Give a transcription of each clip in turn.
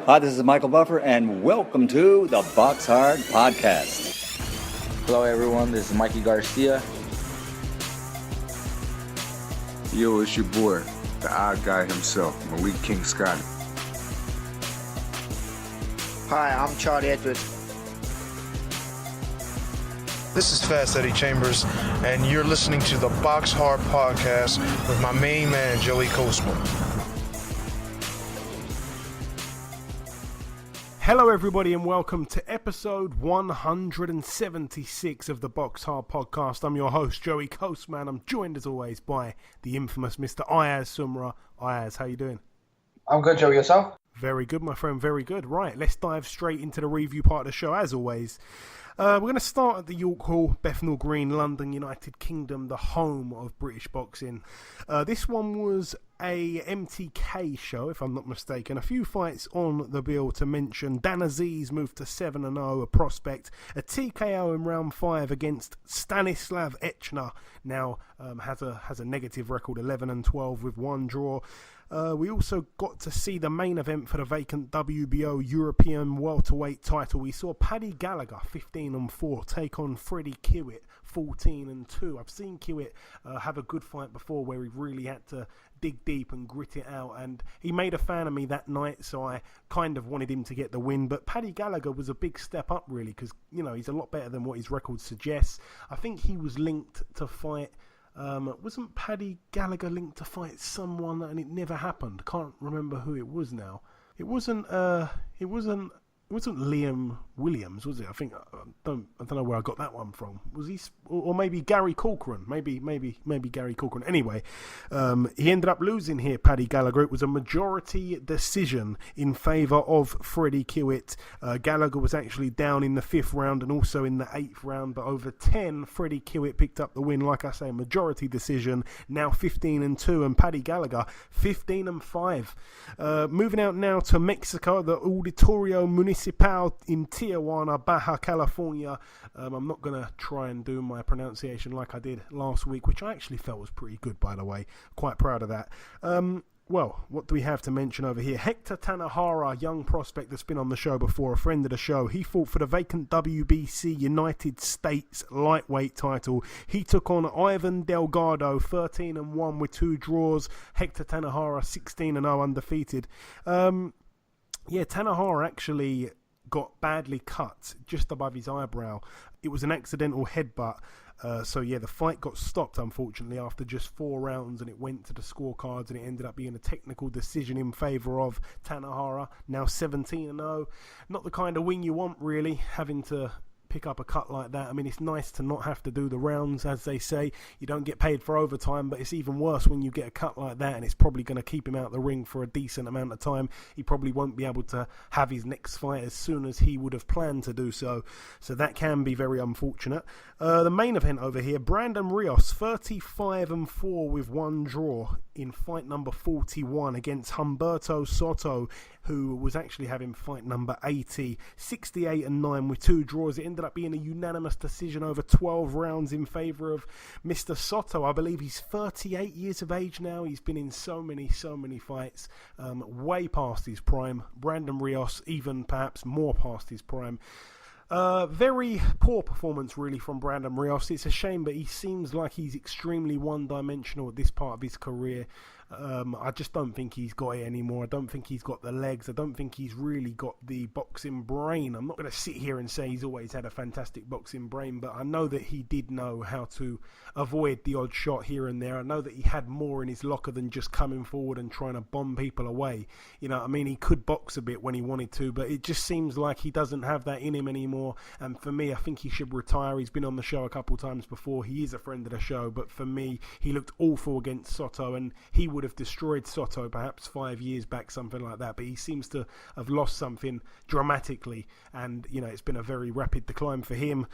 Hi, this is Michael Buffer, and welcome to the BoxHard Podcast. Hello, everyone. This is Mikey Garcia. Yo, it's your boy, the odd guy himself, Malik King Scotty. Hi, I'm Charlie Edwards. This is Fast Eddie Chambers, and you're listening to the BoxHard Podcast with my main man, Joey Coastman. Hello everybody and welcome to episode 176 of the BoxHard Podcast. I'm your host, Joey Coastman. I'm joined as always by the infamous Mr. Ayaz Sumra. Ayaz, how you doing? I'm good, Joey. Yourself? Very good, my friend, very good. Right, let's dive straight into the review part of the show as always. We're going to start at the York Hall, Bethnal Green, London, United Kingdom, the home of British boxing. This one was a MTK show, if I'm not mistaken. A few fights on the bill to mention. Dan Aziz moved to 7-0, a prospect. A TKO in round 5 against Stanislav Echner. Now has a negative record, 11-12 with one draw. We also got to see the main event for the vacant WBO European welterweight title. We saw Paddy Gallagher, 15-4, take on Freddie Kiwitt, 14-2. I've seen Kiwitt have a good fight before where he really had to dig deep and grit it out, and he made a fan of me that night, so I kind of wanted him to get the win. But Paddy Gallagher was a big step up, really, because, you know, he's a lot better than what his record suggests. I think he was linked to fight... wasn't Paddy Gallagher linked to fight someone and it never happened? Can't remember who it was now. It wasn't Liam Williams, was it? I think I don't know where I got that one from. Was he, or maybe Gary Corcoran? Maybe Gary Corcoran. Anyway, he ended up losing here, Paddy Gallagher. It was a majority decision in favour of Freddie Kiwitt. Gallagher was actually down in the 5th round and also in the 8th round, but over 10, Freddie Kiwitt picked up the win. Like I say, majority decision. Now 15-2, and Paddy Gallagher 15-5. Moving out now to Mexico, the Auditorio Municipal in Tijuana, Baja California. I'm not going to try and do my pronunciation like I did last week, which I actually felt was pretty good, by the way. Quite proud of that. Well, what do we have to mention over here? Hector Tanahara, young prospect that's been on the show before, a friend of the show. He fought for the vacant WBC United States lightweight title. He took on Ivan Delgado, 13-1 with 2 draws. Hector Tanahara, 16-0 undefeated. Yeah, Tanahara actually got badly cut just above his eyebrow. It was an accidental headbutt. So yeah, the fight got stopped, unfortunately, after just 4 rounds, and it went to the scorecards, and it ended up being a technical decision in favour of Tanahara. Now 17-0. Not the kind of win you want, really, having to pick up a cut like that. I mean, it's nice to not have to do the rounds, as they say. You don't get paid for overtime, but it's even worse when you get a cut like that, and it's probably going to keep him out the ring for a decent amount of time. He probably won't be able to have his next fight as soon as he would have planned to do so. So that can be very unfortunate. The main event over here, Brandon Rios, 35-4 with 1 draw in fight number 41 against Humberto Soto, who was actually having fight number 80, 68-9 with 2 draws. It ended up being a unanimous decision over 12 rounds in favour of Mr. Soto. I believe he's 38 years of age now. He's been in so many fights, way past his prime. Brandon Rios, even perhaps more past his prime. Very poor performance, really, from Brandon Rios. It's a shame, but he seems like he's extremely one-dimensional at this part of his career. I just don't think he's got it anymore. I don't think he's got the legs. I don't think he's really got the boxing brain. I'm not going to sit here and say he's always had a fantastic boxing brain, but I know that he did know how to avoid the odd shot here and there. I know that he had more in his locker than just coming forward and trying to bomb people away. You know, I mean, he could box a bit when he wanted to, but it just seems like he doesn't have that in him anymore. And for me, I think he should retire. He's been on the show a couple times before. He is a friend of the show, but for me, he looked awful against Soto, and he would have destroyed Soto perhaps 5 years back, something like that, but he seems to have lost something dramatically, and you know, it's been a very rapid decline for him.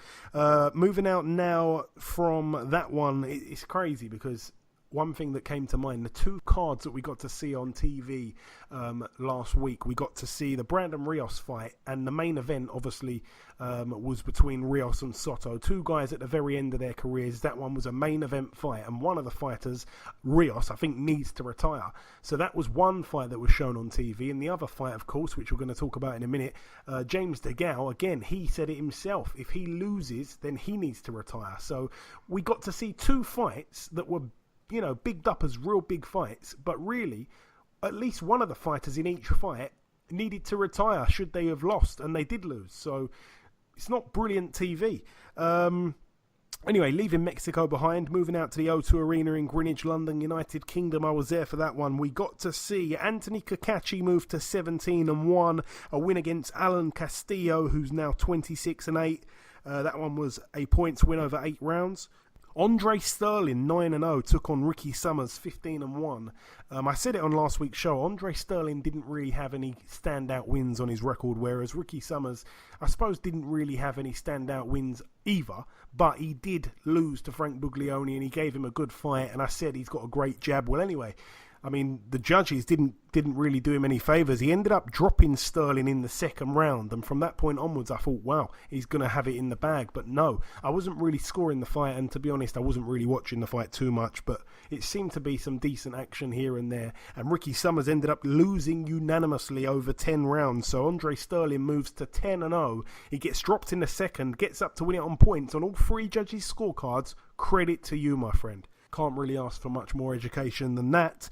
Moving out now from that one, it's crazy because one thing that came to mind, the two cards that we got to see on TV last week. We got to see the Brandon Rios fight, and the main event obviously was between Rios and Soto, two guys at the very end of their careers. That one was a main event fight, and one of the fighters, Rios, I think needs to retire. So that was one fight that was shown on TV, and the other fight, of course, which we're going to talk about in a minute, James DeGale, again, he said it himself, if he loses, then he needs to retire. So we got to see two fights that were, you know, bigged up as real big fights, but really, at least one of the fighters in each fight needed to retire should they have lost, and they did lose. So it's not brilliant TV. Anyway, leaving Mexico behind, moving out to the O2 Arena in Greenwich, London, United Kingdom. I was there for that one. We got to see Anthony Kakachi move to 17-1, a win against Alan Castillo, who's now 26-8. That one was a points win over 8 rounds. Andre Sterling, 9-0, took on Ricky Summers, 15-1. I said it on last week's show, Andre Sterling didn't really have any standout wins on his record, whereas Ricky Summers, I suppose, didn't really have any standout wins either, but he did lose to Frank Buglioni, and he gave him a good fight, and I said he's got a great jab. Well, anyway, I mean, the judges didn't really do him any favours. He ended up dropping Sterling in the second round, and from that point onwards I thought, wow, he's going to have it in the bag. But no, I wasn't really scoring the fight, and to be honest, I wasn't really watching the fight too much, but it seemed to be some decent action here and there, and Ricky Summers ended up losing unanimously over 10 rounds, so Andre Sterling moves to 10-0. He gets dropped in the second, gets up to win it on points on all 3 judges' scorecards. Credit to you, my friend. Can't really ask for much more education than that.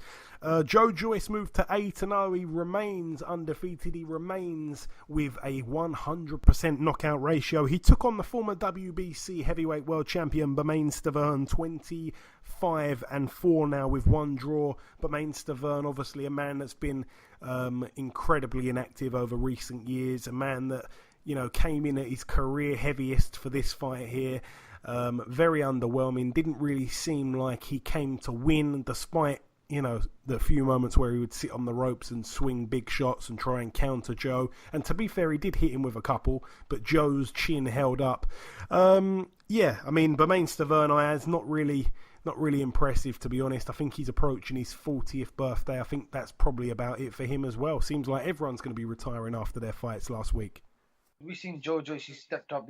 Joe Joyce moved to 8-0. He remains undefeated. He remains with a 100% knockout ratio. He took on the former WBC heavyweight world champion Bermane Stiverne, 25-4 now with 1 draw. Bermane Stiverne, obviously a man that's been incredibly inactive over recent years. A man that, you know, came in at his career heaviest for this fight here. Very underwhelming. Didn't really seem like he came to win, despite, you know, the few moments where he would sit on the ropes and swing big shots and try and counter Joe. And to be fair, he did hit him with a couple, but Joe's chin held up. Yeah, I mean, Bermane Stiverne, Ayaz, not really impressive, to be honest. I think he's approaching his 40th birthday. I think that's probably about it for him as well. Seems like everyone's going to be retiring after their fights last week. We've seen Joe Joyce, he's stepped up.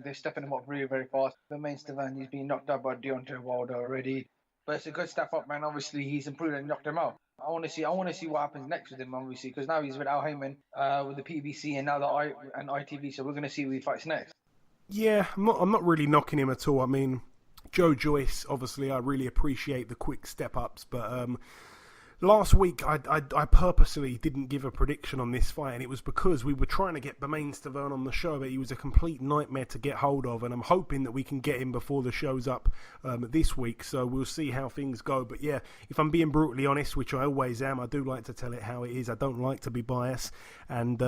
They're stepping him up really, very fast. Bermane Stiverne, he's been knocked out by Deontay Wilder already. But it's a good step up, man. Obviously, he's improved and knocked him out. I want to see what happens next with him, obviously, because now he's with Al Heyman, with the PBC and now the ITV. So we're going to see who he fights next. Yeah, I'm not really knocking him at all. I mean, Joe Joyce, obviously, I really appreciate the quick step ups, but last week, I purposely didn't give a prediction on this fight, and it was because we were trying to get Bermane Stiverne on the show, but he was a complete nightmare to get hold of, and I'm hoping that we can get him before the show's up this week, so we'll see how things go. But yeah, if I'm being brutally honest, which I always am, I do like to tell it how it is. I don't like to be biased, and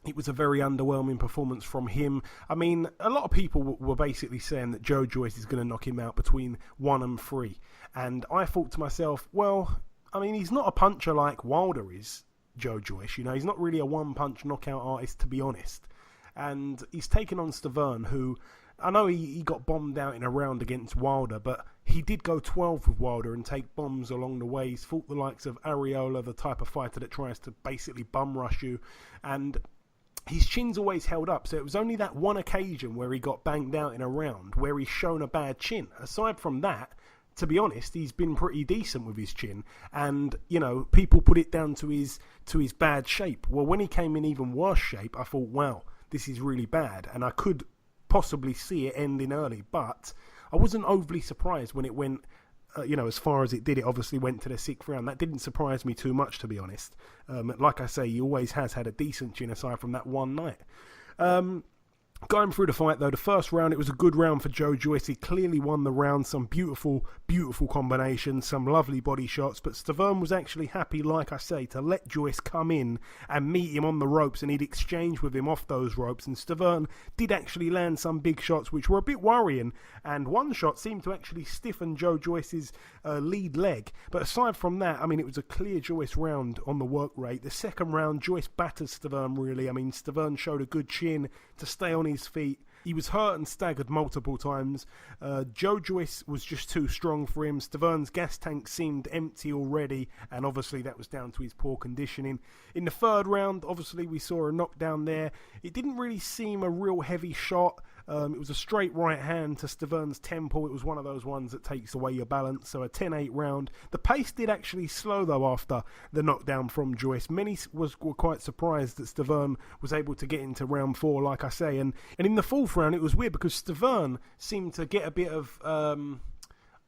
it was a very underwhelming performance from him. I mean, a lot of people were basically saying that Joe Joyce is going to knock him out between 1 and 3, and I thought to myself, well, I mean, he's not a puncher like Wilder is, Joe Joyce. You know, he's not really a one-punch knockout artist, to be honest. And he's taken on Stiverne, who, I know he got bombed out in a round against Wilder, but he did go 12 with Wilder and take bombs along the way. He's fought the likes of Areola, the type of fighter that tries to basically bum rush you. And his chin's always held up, so it was only that one occasion where he got banged out in a round where he's shown a bad chin. Aside from that, to be honest, he's been pretty decent with his chin, and, you know, people put it down to his bad shape. Well, when he came in even worse shape, I thought, wow, this is really bad, and I could possibly see it ending early, but I wasn't overly surprised when it went, as far as it did. It obviously went to the 6th round. That didn't surprise me too much, to be honest. Like I say, he always has had a decent chin aside from that one night. Going through the fight, though, the first round, it was a good round for Joe Joyce. He clearly won the round. Some beautiful, beautiful combinations, some lovely body shots. But Stiverne was actually happy, like I say, to let Joyce come in and meet him on the ropes, and he'd exchange with him off those ropes. And Stiverne did actually land some big shots, which were a bit worrying. And one shot seemed to actually stiffen Joe Joyce's lead leg. But aside from that, I mean, it was a clear Joyce round on the work rate. The second round, Joyce batters Stiverne, really. I mean, Stiverne showed a good chin to stay on his feet, He was hurt and staggered multiple times. Joe Joyce was just too strong for him. Staverne's gas tank seemed empty already, and obviously that was down to his poor conditioning. In the third round, obviously we saw a knockdown there. It didn't really seem a real heavy shot. It was a straight right hand to Staverne's temple. It was one of those ones that takes away your balance. So a 10-8 round. The pace did actually slow, though, after the knockdown from Joyce. Many were quite surprised that Staverne was able to get into round 4, like I say. And in the fourth round, it was weird because Staverne seemed to get a bit of...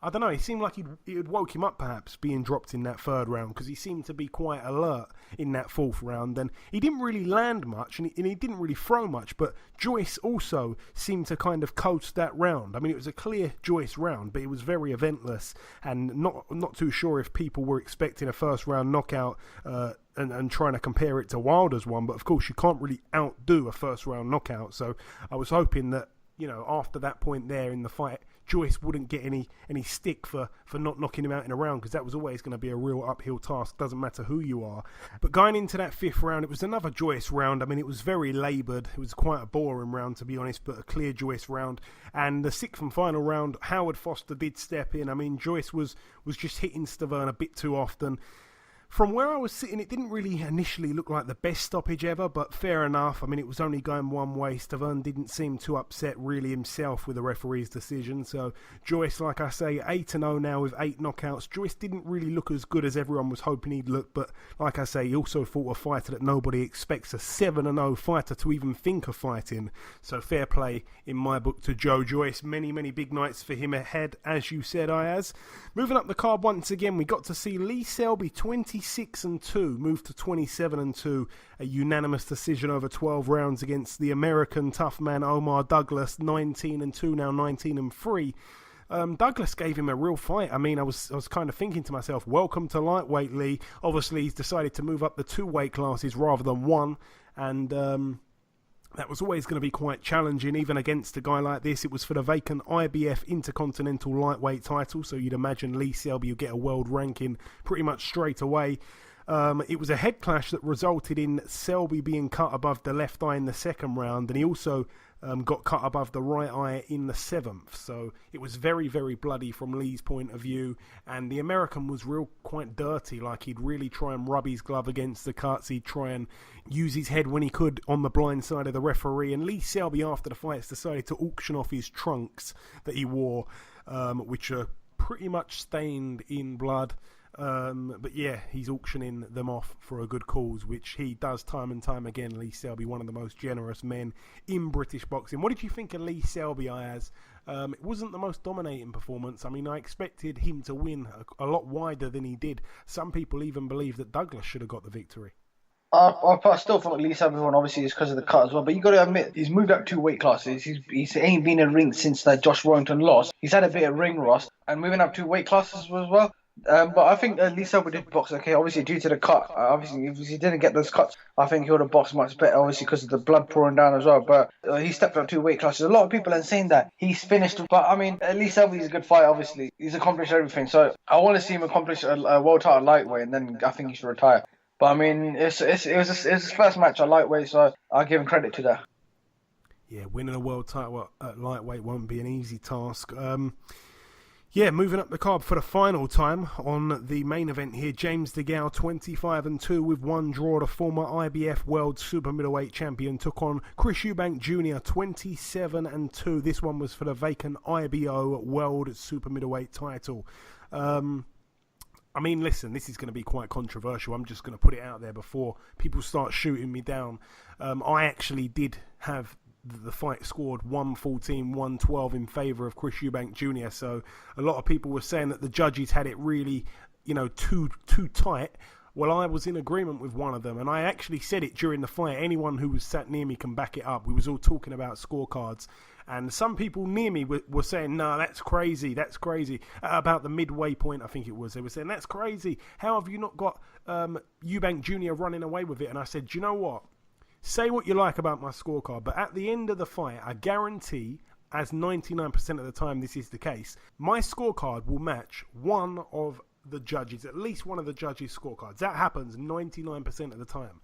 I don't know, it seemed like it had woke him up perhaps being dropped in that third round, because he seemed to be quite alert in that fourth round, and he didn't really land much and he didn't really throw much, but Joyce also seemed to kind of coast that round. I mean, it was a clear Joyce round, but it was very eventless, and not too sure if people were expecting a first round knockout and trying to compare it to Wilder's one, but of course you can't really outdo a first round knockout, so I was hoping that, you know, after that point there in the fight, Joyce wouldn't get any stick for not knocking him out in a round, because that was always going to be a real uphill task, doesn't matter who you are. But going into that fifth round, it was another Joyce round. I mean, it was very laboured. It was quite a boring round, to be honest, but a clear Joyce round. And the sixth and final round, Howard Foster did step in. I mean, Joyce was just hitting Staverne a bit too often. From where I was sitting, it didn't really initially look like the best stoppage ever, but fair enough. I mean, it was only going one way. Staverne didn't seem too upset really himself with the referee's decision. So Joyce, like I say, 8-0 now with 8 knockouts. Joyce didn't really look as good as everyone was hoping he'd look, but like I say, he also fought a fighter that nobody expects a 7-0 fighter to even think of fighting. So fair play in my book to Joe Joyce. Many, many big nights for him ahead, as you said, Ayaz. Moving up the card once again, we got to see Lee Selby 26-2, moved to 27-2, a unanimous decision over 12 rounds against the American tough man Omar Douglas, 19-2, now 19-3. Douglas gave him a real fight. I mean, I was kind of thinking to myself, welcome to lightweight, Lee. Obviously, he's decided to move up the 2 weight classes rather than 1, and that was always going to be quite challenging, even against a guy like this. It was for the vacant IBF Intercontinental Lightweight title, so you'd imagine Lee Selby would get a world ranking pretty much straight away. It was a head clash that resulted in Selby being cut above the left eye in the second round, and he also got cut above the right eye in the 7th. So it was very, very bloody from Lee's point of view, and the American was quite dirty, like he'd really try and rub his glove against the cuts. He'd try and use his head when he could on the blind side of the referee, and Lee Selby after the fights decided to auction off his trunks that he wore, which are pretty much stained in blood. But yeah, he's auctioning them off for a good cause, which he does time and time again. Lee Selby, one of the most generous men in British boxing. What did you think of Lee Selby, Ayaz? It wasn't the most dominating performance. I mean, I expected him to win a lot wider than he did. Some people even believe that Douglas should have got the victory. I still thought Lee Selby won, obviously it's because of the cut as well, but you got to admit, he's moved up 2 weight classes. He's ain't been in ring since that Josh Warrington lost. He's had a bit of ring rust, and moving up 2 weight classes as well. But I think Lee Selby did box okay, obviously due to the cut. Obviously, if he didn't get those cuts, I think he would have boxed much better, obviously because of the blood pouring down as well. But he stepped up 2 weight classes. A lot of people are saying that he's finished, but I mean, Lee Selby's a good fighter, obviously. He's accomplished everything, so I want to see him accomplish a world title lightweight, and then I think he should retire. But I mean, it was his first match at lightweight, so I'll give him credit to that. Yeah, winning a world title at lightweight won't be an easy task. Yeah, moving up the card for the final time on the main event here, James DeGale, 25-2 with 1 draw. The former IBF World Super Middleweight Champion took on Chris Eubank Jr., 27-2. This one was for the vacant IBO World Super Middleweight title. I mean, listen, this is going to be quite controversial. I'm just going to put it out there before people start shooting me down. I actually did have the fight scored 114-112 in favour of Chris Eubank Jr. So a lot of people were saying that the judges had it really, too tight. Well, I was in agreement with one of them, and I actually said it during the fight. Anyone who was sat near me can back it up. We was all talking about scorecards, and some people near me were saying, "No, that's crazy. That's crazy." About the midway point, I think it was. They were saying, "That's crazy. How have you not got Eubank Jr. running away with it?" And I said, "Do you know what? Say what you like about my scorecard, but at the end of the fight, I guarantee, as 99% of the time this is the case, my scorecard will match one of the judges, at least one of the judges' scorecards. That happens 99% of the time.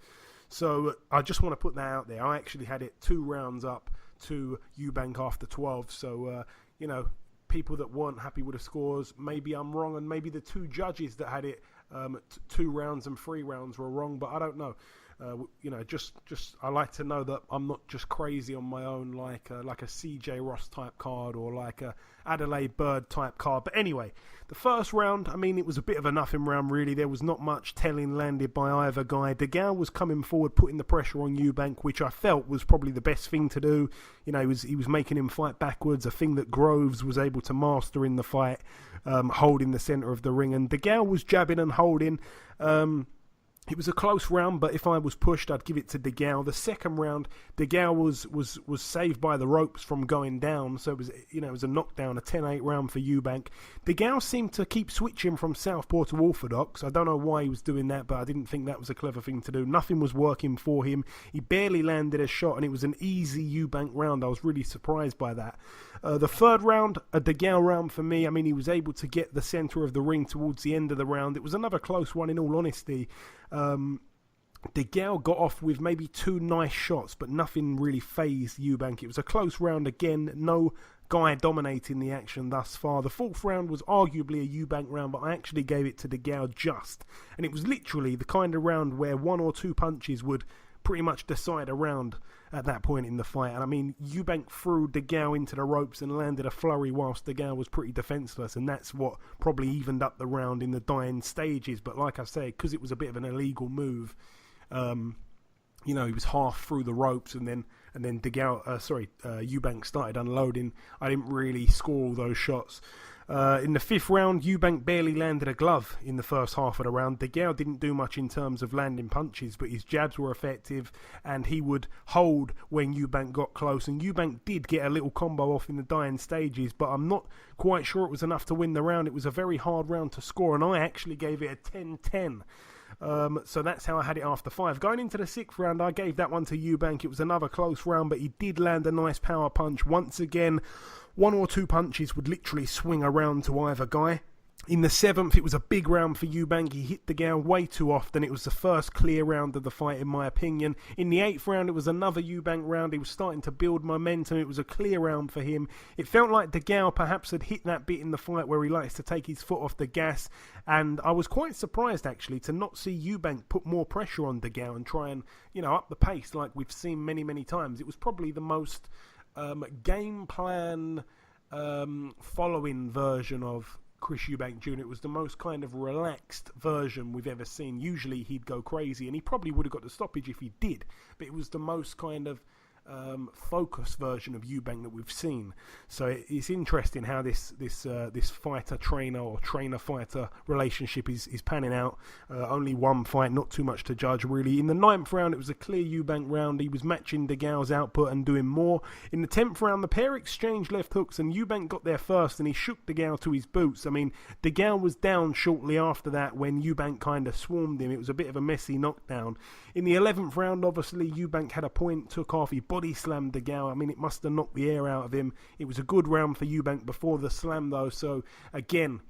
So I just want to put that out there. I actually had it 2 rounds up to Eubank after 12. So, people that weren't happy with the scores, maybe I'm wrong, and maybe the two judges that had it 2 rounds and 3 rounds were wrong, but I don't know. Just I like to know that I'm not just crazy on my own, like a CJ Ross type card or like a Adelaide Bird type card. But anyway, the first round, I mean, it was a bit of a nothing round, really. There was not much telling landed by either guy. Dirrell was coming forward, putting the pressure on Eubank, which I felt was probably the best thing to do. He was making him fight backwards, a thing that Groves was able to master in the fight, holding the centre of the ring. And Dirrell was jabbing and holding. It was a close round, but if I was pushed, I'd give it to Dirrell. The second round, Dirrell was saved by the ropes from going down, so it was a knockdown, a 10-8 round for Eubank. Dirrell seemed to keep switching from southpaw to orthodox. I don't know why he was doing that, but I didn't think that was a clever thing to do. Nothing was working for him. He barely landed a shot, and it was an easy Eubank round. I was really surprised by that. The third round, a Dirrell round for me. I mean, he was able to get the centre of the ring towards the end of the round. It was another close one, in all honesty. Dirrell got off with maybe 2 nice shots, but nothing really fazed Eubank. It was a close round again, no guy dominating the action thus far. The fourth round was arguably a Eubank round, but I actually gave it to Dirrell just. And it was literally the kind of round where 1 or 2 punches would pretty much decide a round at that point in the fight. And I mean, Eubank threw Dirrell into the ropes and landed a flurry whilst Dirrell was pretty defenceless, and that's what probably evened up the round in the dying stages. But like I say, because it was a bit of an illegal move, he was half through the ropes, and then Eubank started unloading. I didn't really score all those shots. In the fifth round, Eubank barely landed a glove in the first half of the round. Dirrell didn't do much in terms of landing punches, but his jabs were effective, and he would hold when Eubank got close. And Eubank did get a little combo off in the dying stages, but I'm not quite sure it was enough to win the round. It was a very hard round to score, and I actually gave it a 10-10. So that's how I had it after 5. Going into the 6th round, I gave that one to Eubank. It was another close round, but he did land a nice power punch. Once again, 1 or 2 punches would literally swing around to either guy. In the 7th, it was a big round for Eubank. He hit Dirrell way too often. It was the first clear round of the fight, in my opinion. In the 8th round, it was another Eubank round. He was starting to build momentum. It was a clear round for him. It felt like Dirrell perhaps had hit that bit in the fight where he likes to take his foot off the gas. And I was quite surprised, actually, to not see Eubank put more pressure on Dirrell and try and, up the pace like we've seen many, many times. It was probably the most game plan following version of Chris Eubank Jr. It was the most kind of relaxed version we've ever seen. Usually he'd go crazy, and he probably would have got the stoppage if he did, but it was the most kind of focused version of Eubank that we've seen. So it's interesting how this fighter trainer or trainer fighter relationship is panning out. Only one fight, not too much to judge really. In the 9th round, it was a clear Eubank round. He was matching Dirrell's output and doing more. In the 10th round, the pair exchanged left hooks, and Eubank got there first, and he shook Dirrell to his boots. I mean, Dirrell was down shortly after that when Eubank kind of swarmed him. It was a bit of a messy knockdown. In the 11th round, obviously Eubank had a point, took off, he body slammed Dirrell. I mean, it must have knocked the air out of him. It was a good round for Eubank before the slam, though. So, again,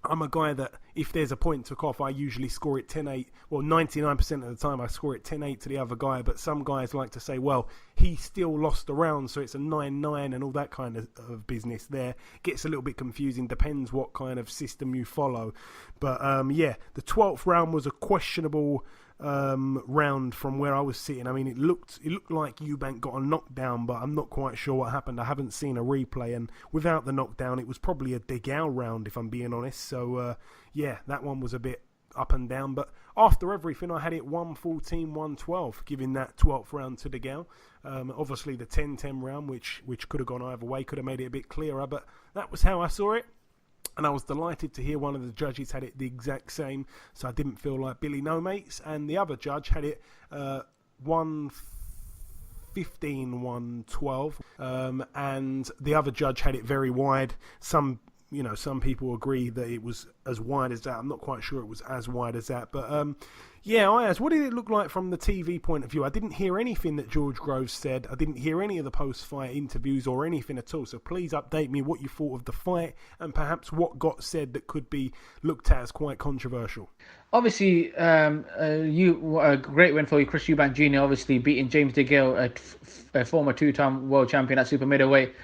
I'm a guy that if there's a point took off, I usually score it 10-8. Well, 99% of the time I score it 10-8 to the other guy. But some guys like to say, well, he still lost the round, so it's a 9-9 and all that kind of business there. Gets a little bit confusing. Depends what kind of system you follow. But, the 12th round was a questionable round from where I was sitting. I mean, it looked like Eubank got a knockdown, but I'm not quite sure what happened. I haven't seen a replay, and without the knockdown, it was probably a Dirrell round, if I'm being honest. So, that one was a bit up and down. But after everything, I had it 114-112, giving that 12th round to Dirrell. Obviously, the 10-10 round, which could have gone either way, could have made it a bit clearer, but that was how I saw it. And I was delighted to hear one of the judges had it the exact same, so I didn't feel like Billy No Mates. And the other judge had it 115-112, and the other judge had it very wide. Some some people agree that it was as wide as that. I'm not quite sure it was as wide as that. But, Ayaz, what did it look like from the TV point of view? I didn't hear anything that George Groves said. I didn't hear any of the post-fight interviews or anything at all. So please update me what you thought of the fight and perhaps what got said that could be looked at as quite controversial. Obviously, a great win for you, Chris Eubank Jr. Obviously beating James DeGale, a former two-time world champion at super middleweight.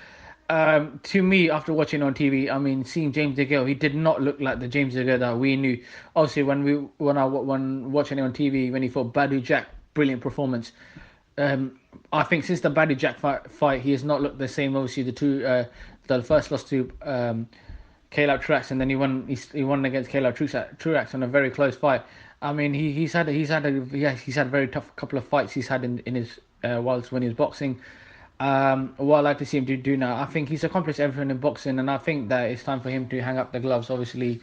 To me, after watching on TV, I mean, seeing James DeGale, he did not look like the James DeGale that we knew. Obviously, when watching it on TV, when he fought Badou Jack, brilliant performance. I think since the Badou Jack fight, he has not looked the same. Obviously, the first loss to Caleb Truax, and then he won against Caleb Truax on a very close fight. I mean, he's had a very tough couple of fights he's had in his whilst when he was boxing. What I'd like to see him do now, I think he's accomplished everything in boxing, and I think that it's time for him to hang up the gloves. Obviously,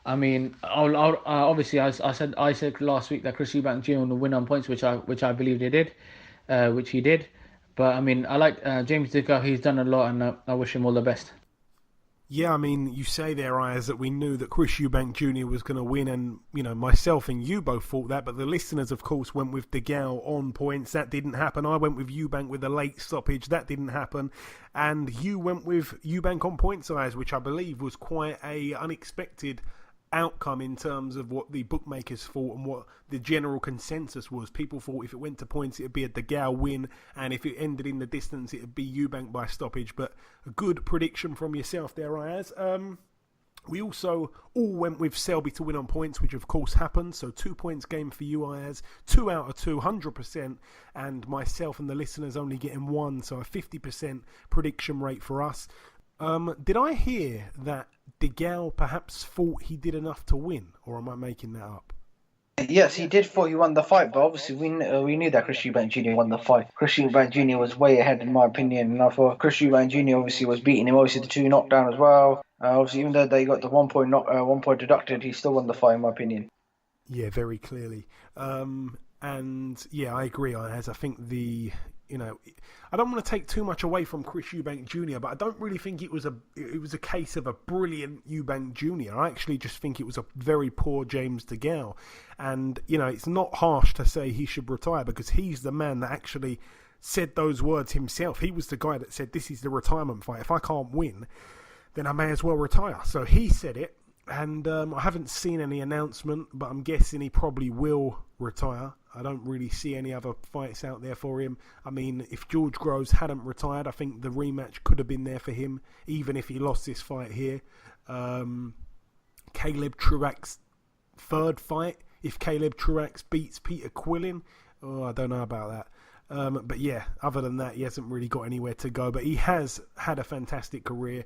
I mean, obviously, I said last week that Chris Eubank Jr. will win on points, which I believe they did, which he did. But I mean, I like James DeGale. He's done a lot, and I wish him all the best. Yeah, I mean, you say there, Ayaz, that we knew that Chris Eubank Jr. was going to win, and, myself and you both thought that, but the listeners, of course, went with DeGale on points. That didn't happen. I went with Eubank with a late stoppage. That didn't happen. And you went with Eubank on points, Ayaz, which I believe was quite a unexpected outcome in terms of what the bookmakers thought and what the general consensus was. People thought if it went to points, it would be a DeGale win, and if it ended in the distance, it would be Eubank by stoppage. But a good prediction from yourself there, Ayaz. We also all went with Selby to win on points, which of course happened. So 2 points game for you, Ayaz. 2 out of 2, 100%. And myself and the listeners only getting 1, so a 50% prediction rate for us. Did I hear that DeGale perhaps thought he did enough to win, or am I making that up? Yes, he did thought he won the fight, but obviously we knew that Chris Eubank Jr. won the fight. Chris Eubank Jr. was way ahead, in my opinion, and I thought Chris Eubank Jr. obviously was beating him. Obviously, the 2 knockdown as well. Obviously, even though they got the 1 point deducted, he still won the fight, in my opinion. Yeah, very clearly. And yeah, I agree, Ayaz. I think I don't want to take too much away from Chris Eubank Jr., but I don't really think it was a case of a brilliant Eubank Jr. I actually just think it was a very poor James DeGale. And, it's not harsh to say he should retire, because he's the man that actually said those words himself. He was the guy that said, this is the retirement fight. If I can't win, then I may as well retire. So he said it, and I haven't seen any announcement, but I'm guessing he probably will retire. I don't really see any other fights out there for him. I mean, if George Groves hadn't retired, I think the rematch could have been there for him, even if he lost this fight here. Caleb Truax's third fight, if Caleb Truax beats Peter Quillin, I don't know about that. But yeah, other than that, he hasn't really got anywhere to go. But he has had a fantastic career.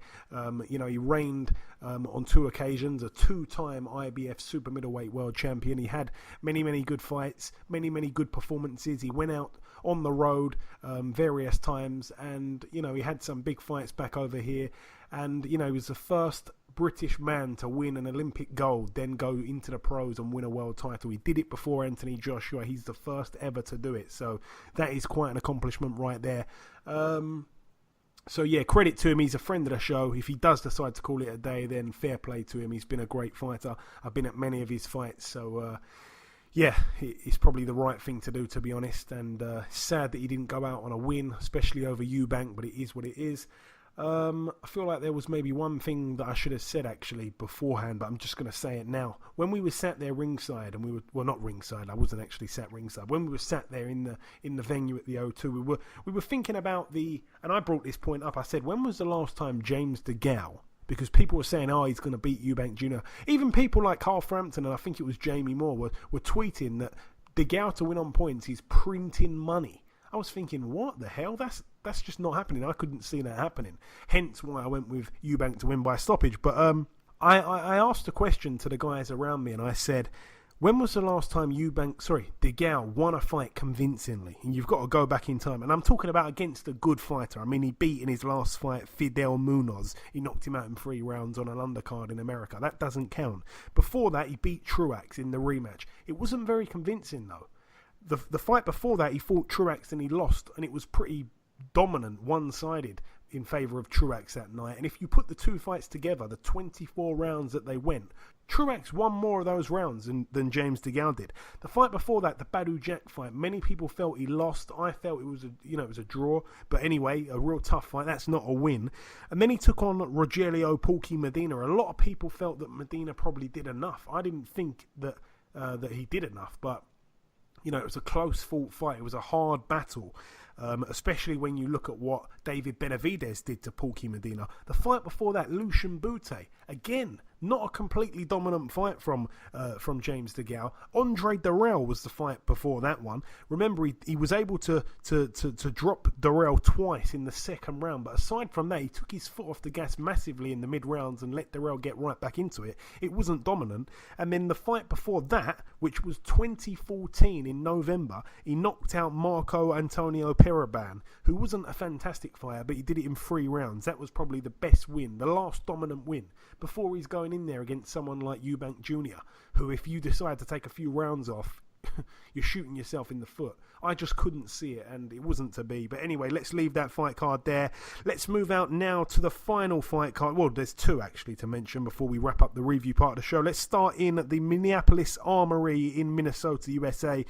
He reigned on 2 occasions, a 2-time IBF super middleweight world champion. He had many, many good fights, many, many good performances. He went out on the road various times, and he had some big fights back over here. And he was the first British man to win an Olympic gold, then go into the pros and win a world title. He did it before Anthony Joshua. He's the first ever to do it, so that is quite an accomplishment right there. So yeah, credit to him. He's a friend of the show. If he does decide to call it a day, then fair play to him. He's been a great fighter. I've been at many of his fights, so yeah, it's probably the right thing to do, to be honest. And sad that he didn't go out on a win, especially over Eubank, but it is what it is. I feel like there was maybe one thing that I should have said actually beforehand, but I'm just going to say it now. When we were sat there ringside, and we were, well, not ringside, I wasn't actually sat ringside. When we were sat there in the venue at the O2, we were thinking about and I brought this point up. I said, when was the last time James DeGale, because people were saying, he's going to beat Eubank Jr. Even people like Carl Frampton, and I think it was Jamie Moore, were tweeting that DeGale to win on points is printing money. I was thinking, what the hell? That's just not happening. I couldn't see that happening. Hence why I went with Eubank to win by stoppage. But I asked a question to the guys around me, and I said, when was the last time DeGale won a fight convincingly? And you've got to go back in time. And I'm talking about against a good fighter. I mean, he beat in his last fight Fidel Munoz. He knocked him out in 3 rounds on an undercard in America. That doesn't count. Before that, he beat Truax in the rematch. It wasn't very convincing, though. The fight before that, he fought Truax and he lost, and it was pretty dominant, one-sided. in favour of Truax that night. And if you put the two fights together, the 24 rounds that they went, Truax won more of those rounds than James DeGale did. The fight before that, the Badou Jack fight, many people felt he lost. I felt it was a draw. But anyway, a real tough fight. That's not a win. And then he took on Rogelio Porky Medina. A lot of people felt that Medina probably did enough. I didn't think that he did enough, but it was a close fought fight. It was a hard battle. Especially when you look at what David Benavidez did to Porky Medina. The fight before that, Lucian Bute, again, not a completely dominant fight from James DeGale. Andre Dirrell was the fight before that one. Remember, he was able to drop Dirrell twice in the second round, but aside from that, he took his foot off the gas massively in the mid-rounds and let Dirrell get right back into it. It wasn't dominant. And then the fight before that, which was 2014 in November, he knocked out Marco Antonio Periban, who wasn't a fantastic fighter, but he did it in 3 rounds. That was probably the best win, the last dominant win, before he's going in there against someone like Eubank Jr., who, if you decide to take a few rounds off, you're shooting yourself in the foot. I just couldn't see it, and it wasn't to be. But anyway, let's leave that fight card there. Let's move out now to the final fight card. Well, there's 2 actually to mention before we wrap up the review part of the show. Let's start in the Minneapolis Armory in Minnesota, USA.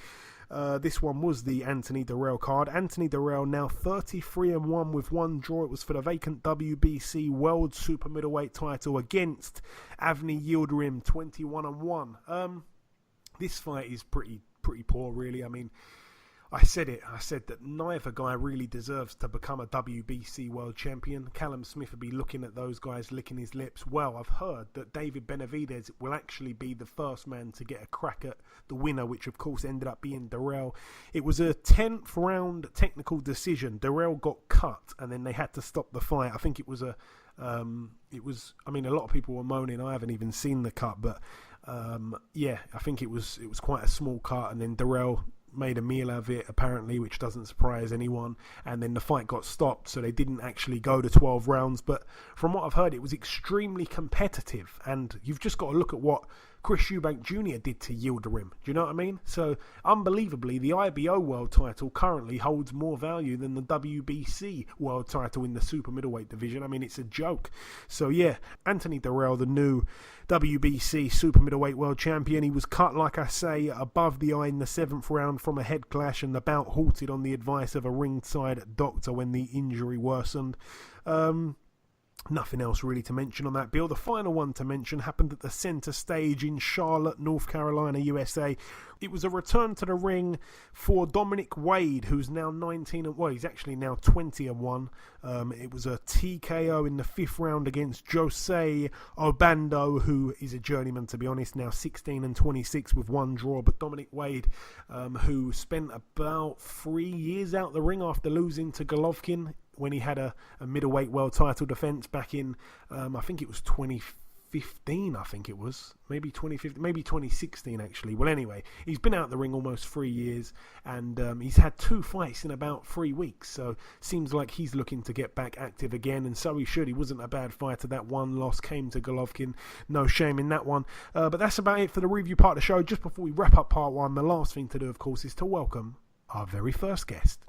This one was the Anthony Dirrell card. Anthony Dirrell now 33-1 with 1 draw. It was for the vacant WBC World Super Middleweight title against Avni Yildirim, 21-1. This fight is pretty poor, really. I mean, I said that neither guy really deserves to become a WBC World Champion. Callum Smith would be looking at those guys licking his lips. Well, I've heard that David Benavidez will actually be the first man to get a crack at the winner, which of course ended up being Dirrell. It was a 10th round technical decision. Dirrell got cut and then they had to stop the fight. I think it was a lot of people were moaning. I haven't even seen the cut, but I think it was quite a small cut, and then Dirrell made a meal of it, apparently, which doesn't surprise anyone. And then the fight got stopped, so they didn't actually go to 12 rounds. But from what I've heard, it was extremely competitive. And you've just got to look at what Chris Eubank Jr. did to Yildirim. Do you know what I mean? So, unbelievably, the IBO world title currently holds more value than the WBC world title in the super middleweight division. I mean, it's a joke. So, yeah, Anthony Dirrell, the new WBC super middleweight world champion. He was cut, like I say, above the eye in the 7th round from a head clash, and the bout halted on the advice of a ringside doctor when the injury worsened. Nothing else really to mention on that bill. The final one to mention happened at the centre stage in Charlotte, North Carolina, USA. It was a return to the ring for Dominic Wade, who's now 19, well, he's actually now 20-1. It was a TKO in the 5th round against Jose Obando, who is a journeyman, to be honest, now 16-26 with 1 draw. But Dominic Wade, who spent about 3 years out the ring after losing to Golovkin, when he had a middleweight world title defense back in, I think it was 2015, maybe 2015, maybe 2016 actually. Well, anyway, he's been out the ring almost 3 years, and he's had 2 fights in about 3 weeks, so seems like he's looking to get back active again, and so he should. He wasn't a bad fighter. That one loss came to Golovkin, no shame in that one. But that's about it for the review part of the show. Just before we wrap up part 1, the last thing to do, of course, is to welcome our very first guest.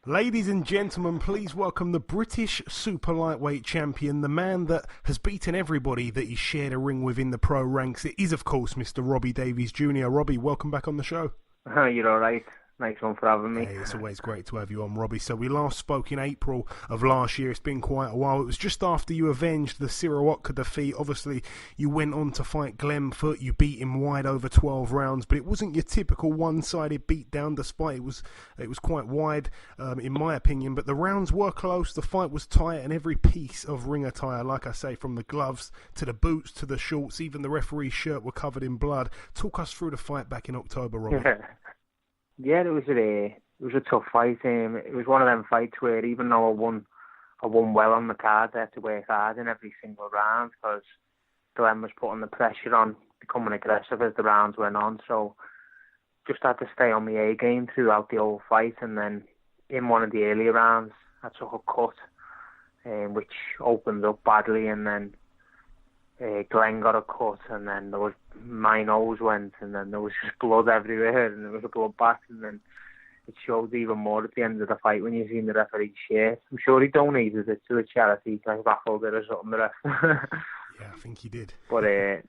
Ladies and gentlemen, please welcome the British super lightweight champion, the man that has beaten everybody that he's shared a ring with in the pro ranks. It is, of course, Mr. Robbie Davies Jr. Robbie, welcome back on the show. You're all right. Nice one for having me. Hey, it's always great to have you on, Robbie. So we last spoke in April of last year. It's been quite a while. It was just after you avenged the Cyril Otka defeat. Obviously, you went on to fight Glenn Foote. You beat him wide over 12 rounds, but it wasn't your typical one-sided beatdown, despite it was quite wide, in my opinion. But the rounds were close. The fight was tight, and every piece of ring attire, like I say, from the gloves to the boots to the shorts, even the referee's shirt were covered in blood. Talk us through the fight back in October, Robbie. Yeah, it was a tough fight. It was one of them fights where even though I won well on the card, I had to work hard in every single round because Glenn was putting the pressure on, becoming aggressive as the rounds went on. So just had to stay on my A game throughout the whole fight. And then in one of the earlier rounds, I took a cut, which opened up badly, and then Glenn got a cut, and then my nose went, and then there was just blood everywhere, and there was a bloodbath, and then it showed even more at the end of the fight when you seen the referee's shirt. I'm sure he donated it to a charity, like raffled it or something. The rest. Yeah, I think he did. But yeah,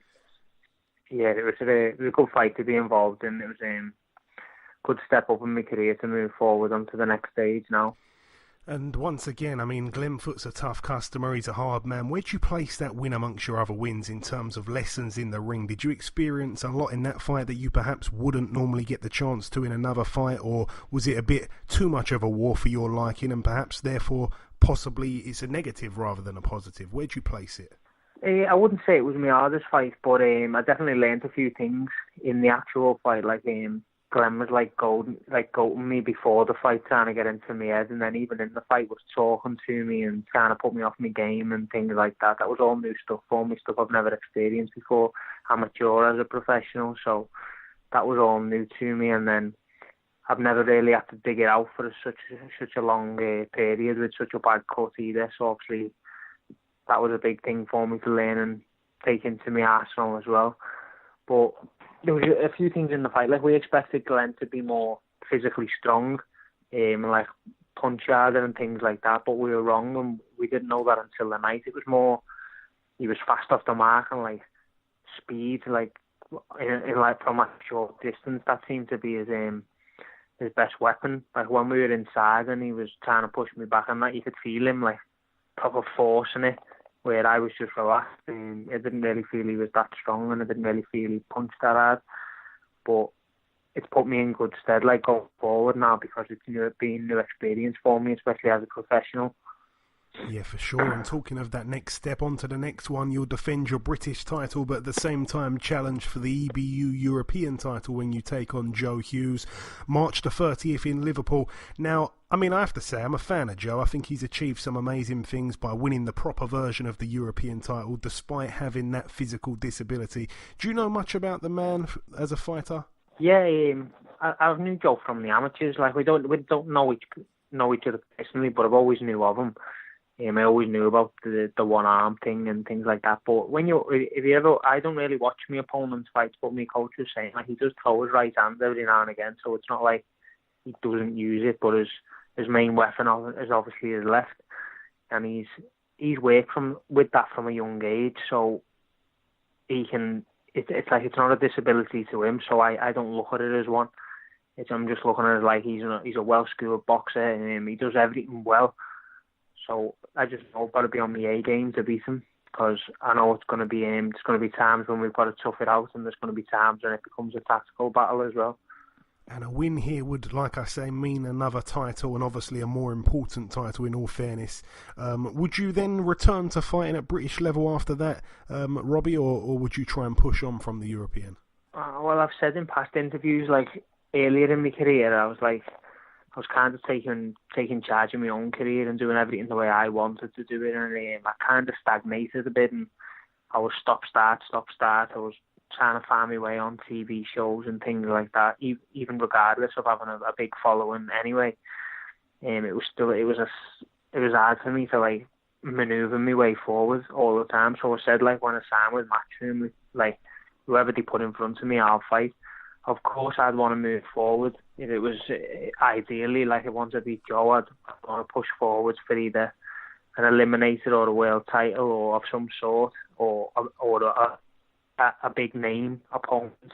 it was a good fight to be involved in. It was a good step up in my career to move forward onto the next stage now. And once again, I mean, Glenfoot's a tough customer. He's a hard man. Where'd you place that win amongst your other wins in terms of lessons in the ring? Did you experience a lot in that fight that you perhaps wouldn't normally get the chance to in another fight? Or was it a bit too much of a war for your liking and perhaps therefore possibly it's a negative rather than a positive? Where'd you place it? I wouldn't say it was my hardest fight, but I definitely learned a few things in the actual fight. Like Glenn was like goating me before the fight, trying to get into my head, and then even in the fight was talking to me and trying to put me off my game and things like that. That was all new stuff for me, stuff I've never experienced before. Amateur as a professional, so that was all new to me. And then I've never really had to dig it out for such a long period with such a bad cut either. So obviously that was a big thing for me to learn and take into my arsenal as well. But there was a few things in the fight. Like, we expected Glenn to be more physically strong, like punch harder and things like that, but we were wrong, and we didn't know that until the night. It was more, he was fast off the mark and like speed, like in like from a short distance. That seemed to be his best weapon. Like when we were inside and he was trying to push me back and that, you could feel him like proper forcing it, where I was just relaxed and I didn't really feel he was that strong and I didn't really feel he punched that hard. But it's put me in good stead, like, going forward now, because it's been new experience for me, especially as a professional. Yeah, for sure. And talking of that next step, on to the next one. You'll defend your British title, but at the same time challenge for the EBU European title when you take on Joe Hughes, March the 30th in Liverpool. Now, I mean, I have to say, I'm a fan of Joe. I think he's achieved some amazing things by winning the proper version of the European title, despite having that physical disability. Do you know much about the man as a fighter? Yeah, I've knew Joe from the amateurs. Like, we don't know each other personally, but I've always knew of him. I always knew about the one arm thing and things like that. But I don't really watch my opponent's fights, but my coach was saying like he does throw his right hand every now and again, so it's not like he doesn't use it. But his main weapon is obviously his left, and he's worked with that from a young age, so he can. It's like it's not a disability to him, so I don't look at it as one. I'm just looking at it like he's a well-schooled boxer and he does everything well. So I just know I've got to be on my A game to beat him, because I know it's going to be times when we've got to tough it out, and there's going to be times when it becomes a tactical battle as well. And a win here would, like I say, mean another title, and obviously a more important title in all fairness. Would you then return to fighting at British level after that, Robbie, or would you try and push on from the European? Well, I've said in past interviews, like earlier in my career, I was kind of taking charge of my own career and doing everything the way I wanted to do it, and I kind of stagnated a bit, and I was stop-start. I was trying to find my way on TV shows and things like that, even regardless of having a big following anyway. It was hard for me to like manoeuvre my way forward all the time. So I said, like, when I signed with Matchroom, like, whoever they put in front of me, I'll fight. Of course, I'd want to move forward. If it was ideally, like, I wanted to beat Joe, I'd want to push forwards for either an eliminator or a world title or of some sort, or a big name opponent.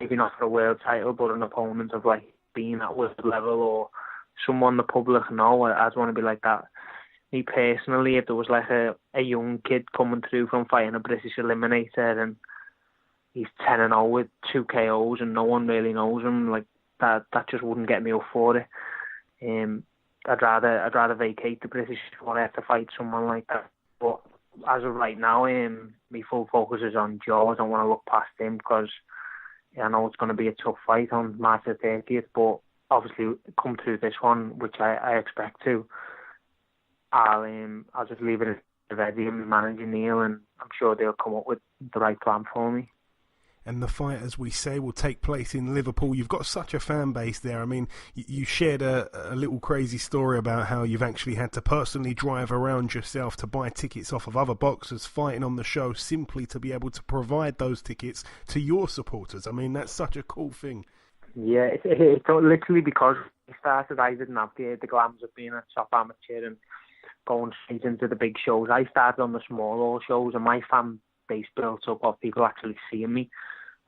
Maybe not for a world title, but an opponent of like being at world level or someone the public know. I'd want to be like that. Me personally, if there was like a young kid coming through from fighting a British eliminator and he's 10-0 with 2 KOs and no one really knows him, like that just wouldn't get me up for it. I'd rather vacate the British before I have to fight someone like that. But as of right now, my full focus is on Joe. I don't want to look past him, because I know it's going to be a tough fight on March the 30th, but obviously come through this one, which I expect to, I'll just leave it at the ready and managing Neil, and I'm sure they'll come up with the right plan for me. And the fight, as we say, will take place in Liverpool. You've got such a fan base there. I mean, you shared a little crazy story about how you've actually had to personally drive around yourself to buy tickets off of other boxers fighting on the show, simply to be able to provide those tickets to your supporters. I mean, that's such a cool thing. Yeah, it's literally because I didn't have the glams of being a top amateur and going straight into the big shows. I started on the smaller shows, and my fan base built up of people actually seeing me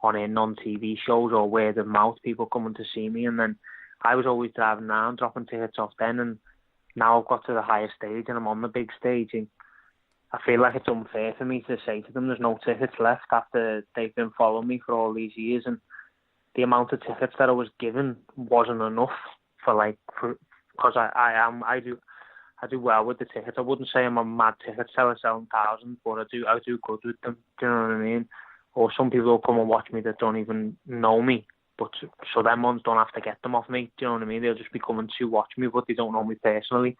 on non-TV shows or word of mouth, people coming to see me. And then I was always driving around, dropping tickets off then, and now I've got to the higher stage and I'm on the big stage, and I feel like it's unfair for me to say to them there's no tickets left after they've been following me for all these years, and the amount of tickets that I was given wasn't enough because I do well with the tickets. I wouldn't say I'm a mad ticket seller selling thousands, but I do good with them. Do you know what I mean? Or some people will come and watch me that don't even know me, but so them ones don't have to get them off me. Do you know what I mean? They'll just be coming to watch me, but they don't know me personally.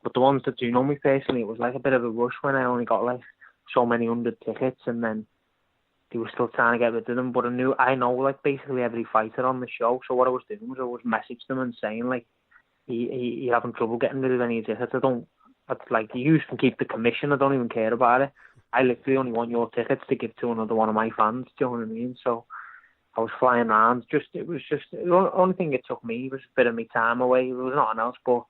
But the ones that do know me personally, it was like a bit of a rush when I only got like so many 100 tickets, and then they were still trying to get rid of them. But I know like basically every fighter on the show. So what I was doing was I was message them and saying like, you're having trouble getting rid of any tickets. You can keep the commission. I don't even care about it. I literally only want your tickets to give to another one of my fans. Do you know what I mean? So I was flying around. The only thing it took me was a bit of my time away. There was nothing else, but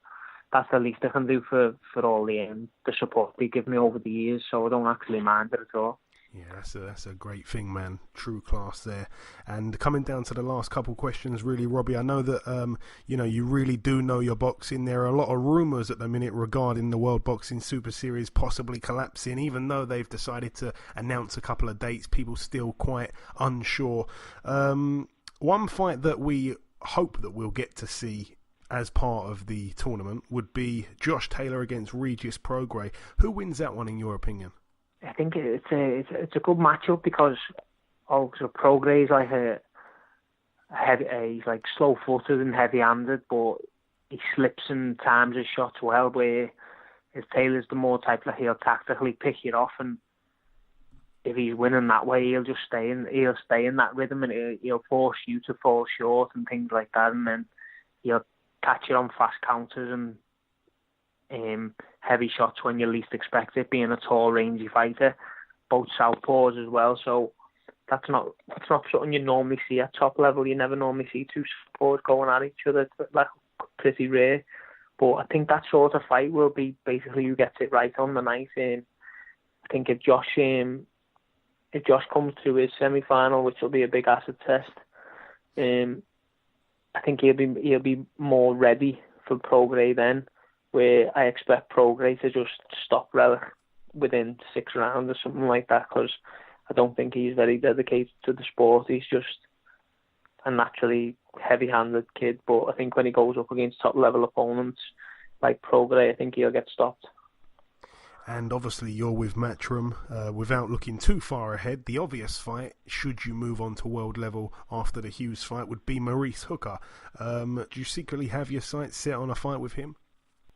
that's the least I can do for all the support they give me over the years. So I don't actually mind it at all. Yeah, that's a great thing, man. True class there. And coming down to the last couple questions, really, Robbie, I know that you really do know your boxing. There are a lot of rumours at the minute regarding the World Boxing Super Series possibly collapsing. Even though they've decided to announce a couple of dates, people still quite unsure. One fight that we hope that we'll get to see as part of the tournament would be Josh Taylor against Regis Prograis. Who wins that one in your opinion? I think it's a good matchup because Prograis is he's like slow-footed and heavy-handed, but he slips and times his shots well. Where if Taylor's the more type that he'll tactically pick you off, and if he's winning that way, he'll stay in that rhythm, and he'll force you to fall short and things like that, and then he'll catch you on fast counters and heavy shots when you least expect it, being a tall, rangy fighter, both southpaws as well. So that's not something you normally see at top level. You never normally see two southpaws going at each other. It's like pretty rare. But I think that sort of fight will be basically who gets it right on the night. I think if Josh comes to his semi-final, which will be a big acid test, I think he'll be more ready for Prograis then, where I expect Prograis to just stop Relic within 6 rounds or something like that, because I don't think he's very dedicated to the sport. He's just a naturally heavy-handed kid, but I think when he goes up against top-level opponents like Prograis, I think he'll get stopped. And obviously you're with Matchroom. Without looking too far ahead, the obvious fight, should you move on to world level after the Hughes fight, would be Maurice Hooker. Do you secretly have your sights set on a fight with him?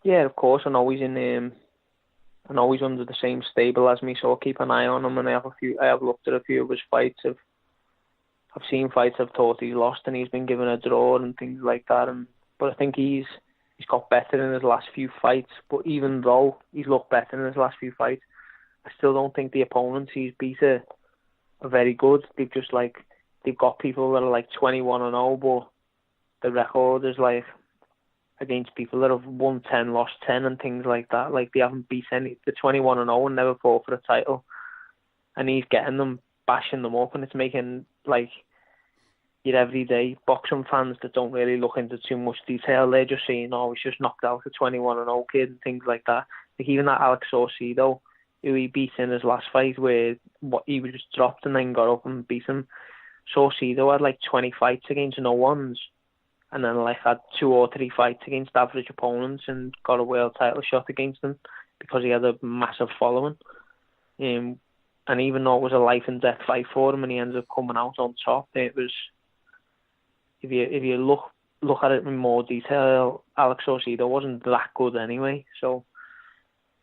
Yeah, of course. I know he's under the same stable as me, so I'll keep an eye on him. And I have looked at a few of his fights. I've seen fights I've thought he's lost, and he's been given a draw and things like that. But I think he's got better in his last few fights. But even though he's looked better in his last few fights, I still don't think the opponents he's beat are very good. They've got people that are like 21-0, but the record is like against people that have won 10, lost 10 and things like that. Like they haven't beat any. They're 21-0 and never fought for a title. And he's getting them, bashing them up, and it's making like your everyday boxing fans that don't really look into too much detail, they're just saying, oh, he's just knocked out a 21-0 kid and things like that. Like even that Alex Saucedo, who he beat in his last fight, where he was just dropped and then got up and beat him. Saucedo had like 20 fights against no ones, and then like had 2 or 3 fights against average opponents and got a world title shot against them because he had a massive following. And even though it was a life and death fight for him and he ended up coming out on top, it was, if you look at it in more detail, Alex Saucedo wasn't that good anyway. So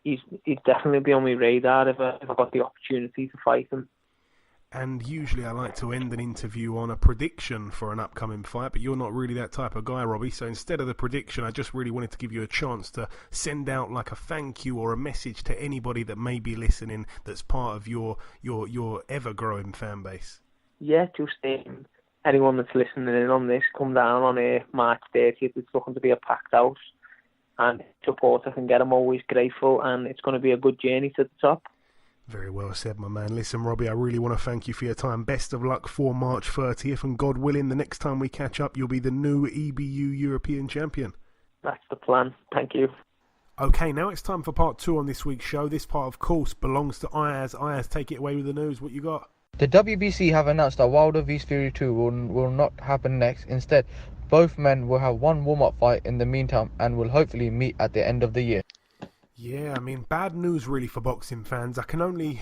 he'd definitely be on my radar if I got the opportunity to fight him. And usually I like to end an interview on a prediction for an upcoming fight, but you're not really that type of guy, Robbie. So instead of the prediction, I just really wanted to give you a chance to send out like a thank you or a message to anybody that may be listening that's part of your ever-growing fan base. Yeah, just anyone that's listening in on this, come down on March 30th. It's looking to be a packed house. And support I can get, I'm always grateful, and it's going to be a good journey to the top. Very well said, my man. Listen, Robbie, I really want to thank you for your time. Best of luck for March 30th, and God willing, the next time we catch up, you'll be the new EBU European champion. That's the plan. Thank you. Okay, now it's time for part 2 on this week's show. This part, of course, belongs to Ayaz. Ayaz, take it away with the news. What you got? The WBC have announced that Wilder vs Fury 2 will not happen next. Instead, both men will have one warm-up fight in the meantime and will hopefully meet at the end of the year. Yeah, I mean, bad news really for boxing fans. I can't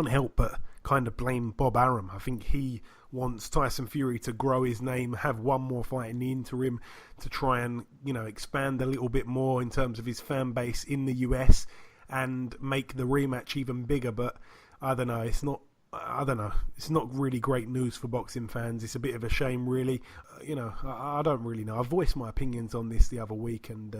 help but kind of blame Bob Arum. I think he wants Tyson Fury to grow his name, have one more fight in the interim to try and, expand a little bit more in terms of his fan base in the US and make the rematch even bigger. But I don't know, it's not really great news for boxing fans. It's a bit of a shame, really. I don't really know. I voiced my opinions on this the other week, and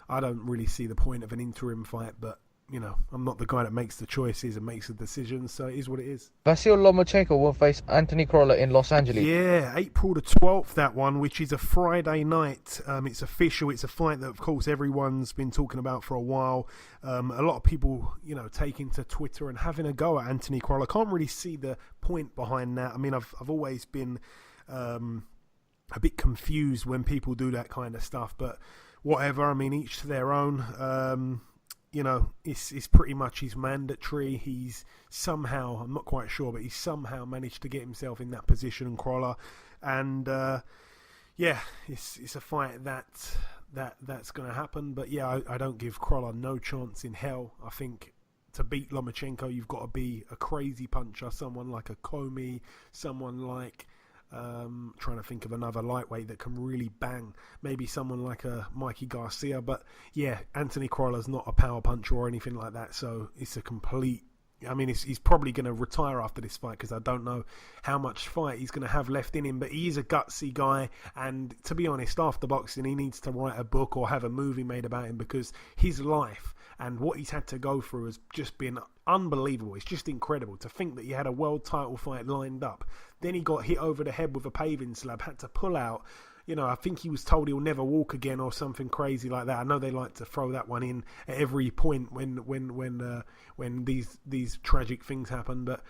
I don't really see the point of an interim fight, but I'm not the guy that makes the choices and makes the decisions, so it is what it is. Vasyl Lomachenko will face Anthony Crolla in Los Angeles. Yeah, April the 12th, that one, which is a Friday night. It's official. It's a fight that, of course, everyone's been talking about for a while. A lot of people, taking to Twitter and having a go at Anthony Crolla. I can't really see the point behind that. I mean, I've always been a bit confused when people do that kind of stuff, but whatever. I mean, each to their own. It's pretty much he's mandatory. He's somehow, I'm not quite sure, but he's somehow managed to get himself in that position, Crolla. And it's a fight that's going to happen. But yeah, I don't give Crolla no chance in hell. I think to beat Lomachenko, you've got to be a crazy puncher, someone like a Comey, someone like trying to think of another lightweight that can really bang. Maybe someone like a Mikey Garcia. But yeah, Anthony Crolla's not a power puncher or anything like that. So it's a complete... I mean, he's probably going to retire after this fight because I don't know how much fight he's going to have left in him. But he is a gutsy guy. And to be honest, after boxing, he needs to write a book or have a movie made about him because his life and what he's had to go through has just been unbelievable. It's just incredible to think that he had a world title fight lined up. Then he got hit over the head with a paving slab, had to pull out. I think he was told he'll never walk again or something crazy like that. I know they like to throw that one in at every point when these tragic things happen. But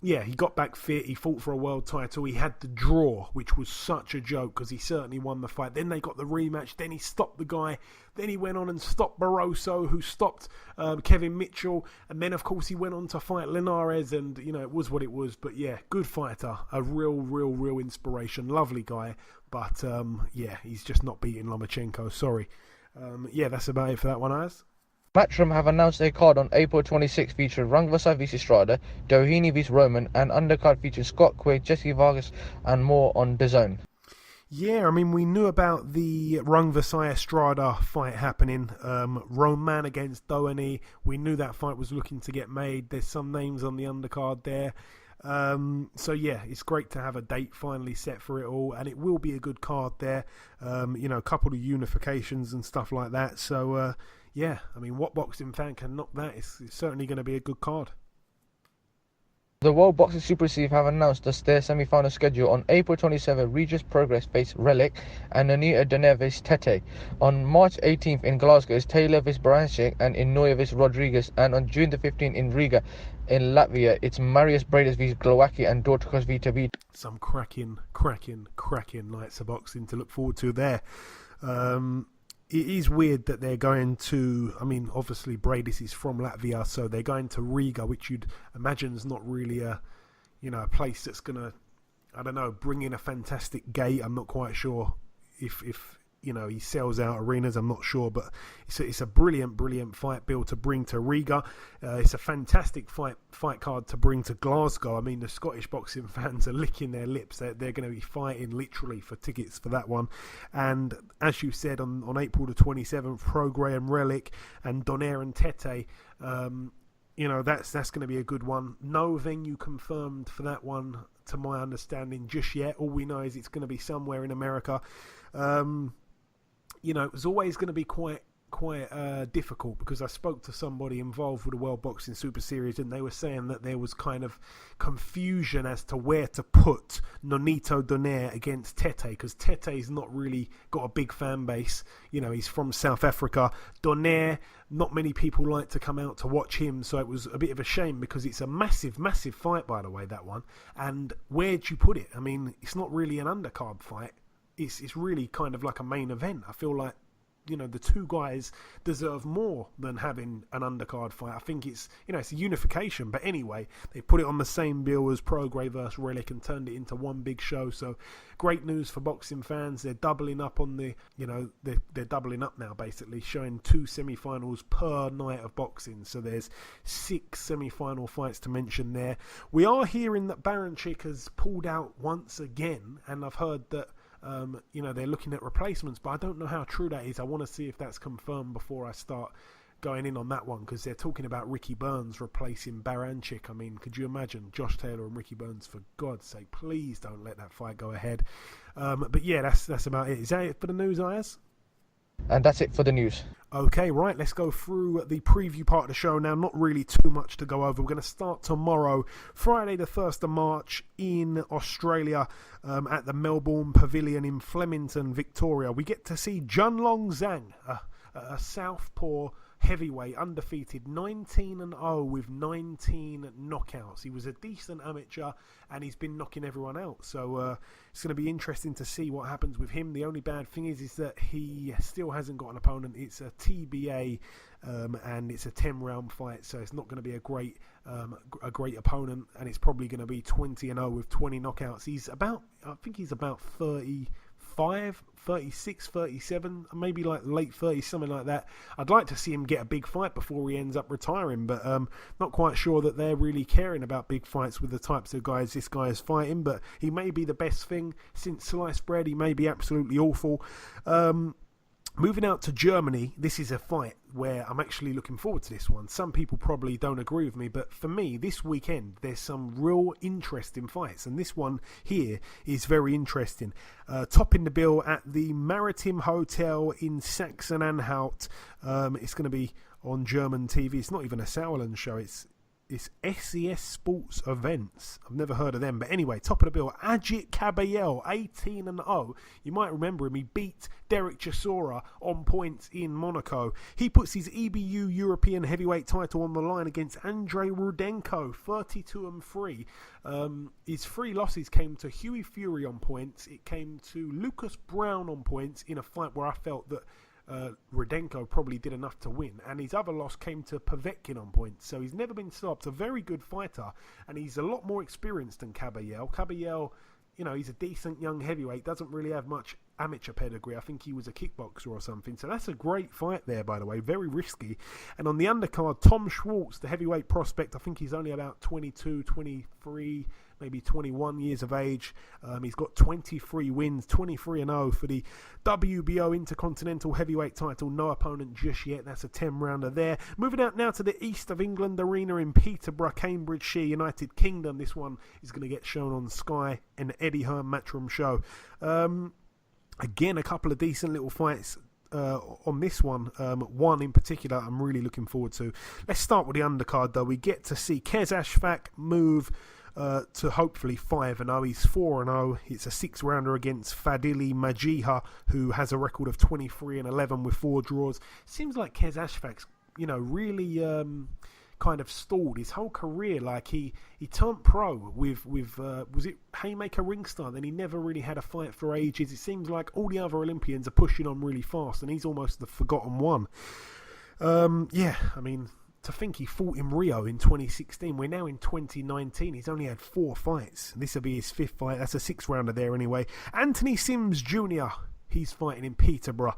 yeah, he got back fit. He fought for a world title. He had the draw, which was such a joke because he certainly won the fight. Then they got the rematch. Then he stopped the guy. Then he went on and stopped Barroso, who stopped Kevin Mitchell. And then, of course, he went on to fight Linares. And, it was what it was. But yeah, good fighter. A real inspiration. Lovely guy. But yeah, he's just not beating Lomachenko. Sorry. Yeah, that's about it for that one, Ayaz. Matchroom have announced a card on April 26th featuring Rungvisai vs Estrada, Doheny vs Roman, and undercard featuring Scott Quigg, Jesse Vargas, and more on DAZN. Yeah, I mean, we knew about the Rungvisai Estrada fight happening. Roman against Doheny. We knew that fight was looking to get made. There's some names on the undercard there. So yeah, it's great to have a date finally set for it all, and it will be a good card there. A couple of unifications and stuff like that. So yeah, I mean, what boxing fan can knock that? It's certainly going to be a good card. The World Boxing Super Series have announced their semi-final schedule. On April 27th, Regis Prograis face Relic and Anita Donaire vs Tete. On March 18th in Glasgow is Taylor vs Baranchik and Inoue vs Rodriguez. And on June the 15th in Riga in Latvia, it's Marius Bredas vs Glowacki and Dorticos v Tavita. Some cracking nights of boxing to look forward to there. It is weird that they're going to... I mean, obviously, Bredas is from Latvia, so they're going to Riga, which you'd imagine is not really a place that's going to, I don't know, bring in a fantastic gate. I'm not quite sure if he sells out arenas. I'm not sure, but it's a brilliant fight bill to bring to Riga. It's a fantastic fight card to bring to Glasgow. I mean, the Scottish boxing fans are licking their lips. They're going to be fighting literally for tickets for that one. And as you said, on April the 27th, Prograis and Relic and Donaire and Tete. That's going to be a good one. No venue confirmed for that one, to my understanding, just yet. All we know is it's going to be somewhere in America. It was always going to be quite quite difficult, because I spoke to somebody involved with the World Boxing Super Series, and they were saying that there was kind of confusion as to where to put Nonito Donaire against Tete, because Tete's not really got a big fan base. You know, he's from South Africa. Donaire, not many people like to come out to watch him, so it was a bit of a shame, because it's a massive, massive fight, by the way, that one. And where'd you put it? I mean, it's not really an undercard fight. It's really kind of like a main event. I feel like, you know, the two guys deserve more than having an undercard fight. I think it's, you know, it's a unification. But anyway, they put it on the same bill as Prograis versus Relic and turned it into one big show. So great news for boxing fans. They're doubling up on the, you know, they're doubling up now, basically, showing 2 semi-finals per night of boxing. So there's 6 semi-final fights to mention there. We are hearing that Baranchyk has pulled out once again, and I've heard that you know, they're looking at replacements, but I don't know how true that is. I want to see if that's confirmed before I start going in on that one, because they're talking about Ricky Burns replacing Baranchyk. I mean, could you imagine Josh Taylor and Ricky Burns? For God's sake, please don't let that fight go ahead. But yeah, that's about it. Is that it for the news, Ayaz? And that's it for the news. Okay, right, let's go through the preview part of the show now. Not really too much to go over. We're going to start tomorrow, Friday the 1st of March in Australia, at the Melbourne Pavilion in Flemington, Victoria. We get to see Junlong Zhang, a southpaw heavyweight, undefeated, 19-0 with 19 knockouts. He was a decent amateur, and he's been knocking everyone out. So it's going to be interesting to see what happens with him. The only bad thing is that he still hasn't got an opponent. It's a TBA, and it's a 10-round fight, so it's not going to be a great opponent, and it's probably going to be 20-0 with 20 knockouts. I think he's about 35, 36, 37, maybe like late 30s, something like that. I'd like to see him get a big fight before he ends up retiring, but not quite sure that they're really caring about big fights with the types of guys this guy is fighting. But he may be the best thing since sliced bread. He may be absolutely awful. Moving out to Germany, this is a fight where I'm actually looking forward to this one. Some people probably don't agree with me, but for me, this weekend, there's some real interesting fights. And this one here is very interesting. Topping the bill at the Maritim Hotel in Sachsen-Anhalt. It's going to be on German TV. It's not even a Sauerland show. It's SES Sports Events. I've never heard of them. But anyway, top of the bill, Ajit Kabayel, 18-0. You might remember him. He beat Derek Chisora on points in Monaco. He puts his EBU European heavyweight title on the line against Andrei Rudenko, 32-3. His 3 losses came to Hughie Fury on points. It came to Lucas Brown on points in a fight where I felt that Rudenko probably did enough to win, and his other loss came to Povetkin on points. So he's never been stopped. A very good fighter, and he's a lot more experienced than Kabayel. Kabayel, you know, he's a decent young heavyweight, doesn't really have much amateur pedigree. I think he was a kickboxer or something. So that's a great fight there, by the way, very risky. And on the undercard, Tom Schwartz, the heavyweight prospect, I think he's only about 22, 23, maybe 21 years of age. He's got 23 wins, 23-0 for the WBO Intercontinental Heavyweight title. No opponent just yet. That's a 10-rounder there. Moving out now to the East of England Arena in Peterborough, Cambridgeshire, United Kingdom. This one is going to get shown on Sky and the Eddie Hearn Matchroom show. Again, a couple of decent little fights on this one. One in particular I'm really looking forward to. Let's start with the undercard, though. We get to see Kez Ashfaq move to hopefully 5-0. He's 4-0. It's a 6-rounder against Fadili Majiha, who has a record of 23-11 with 4 draws. Seems like Kez Ashfaq's, you know, really kind of stalled his whole career. Like he turned pro with was it Haymaker Ringstar? Then he never really had a fight for ages. It seems like all the other Olympians are pushing on really fast, and he's almost the forgotten one. Yeah, I mean, to think he fought in Rio in 2016. We're now in 2019. He's only had 4 fights. This will be his 5th fight. That's a 6-rounder there anyway. Anthony Sims Jr., he's fighting in Peterborough.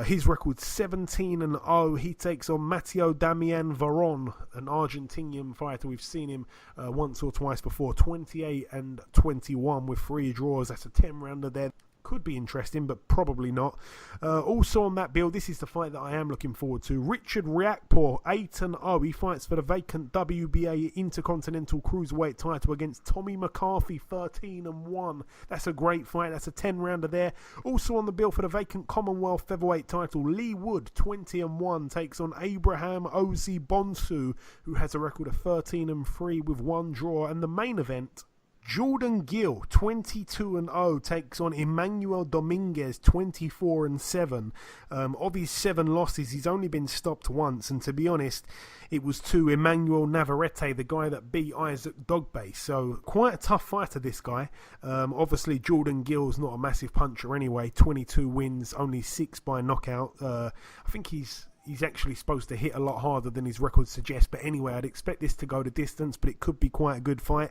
His record's 17-0. He takes on Matteo Damian Varon, an Argentinian fighter. We've seen him once or twice before. 28-21 with 3 draws. That's a 10-rounder there. could be interesting, but probably not. Also on that bill, this is the fight that I am looking forward to. Richard Riakporhe, 8-0. He fights for the vacant WBA Intercontinental Cruiserweight title against Tommy McCarthy, 13-1. That's a great fight. That's a 10-rounder there. Also on the bill for the vacant Commonwealth Featherweight title, Lee Wood, 20-1, takes on Abraham Ozi Bonsu, who has a record of 13-3 with one draw. And the main event, Jordan Gill, 22-0, takes on Emmanuel Dominguez, 24-7. Of his 7 losses, he's only been stopped once, and to be honest, it was to Emmanuel Navarrete, the guy that beat Isaac Dogbe. So quite a tough fighter, this guy. Obviously, Jordan Gill's not a massive puncher anyway. 22 wins, only 6 by knockout. I think he's actually supposed to hit a lot harder than his record suggests. But anyway, I'd expect this to go the distance, but it could be quite a good fight.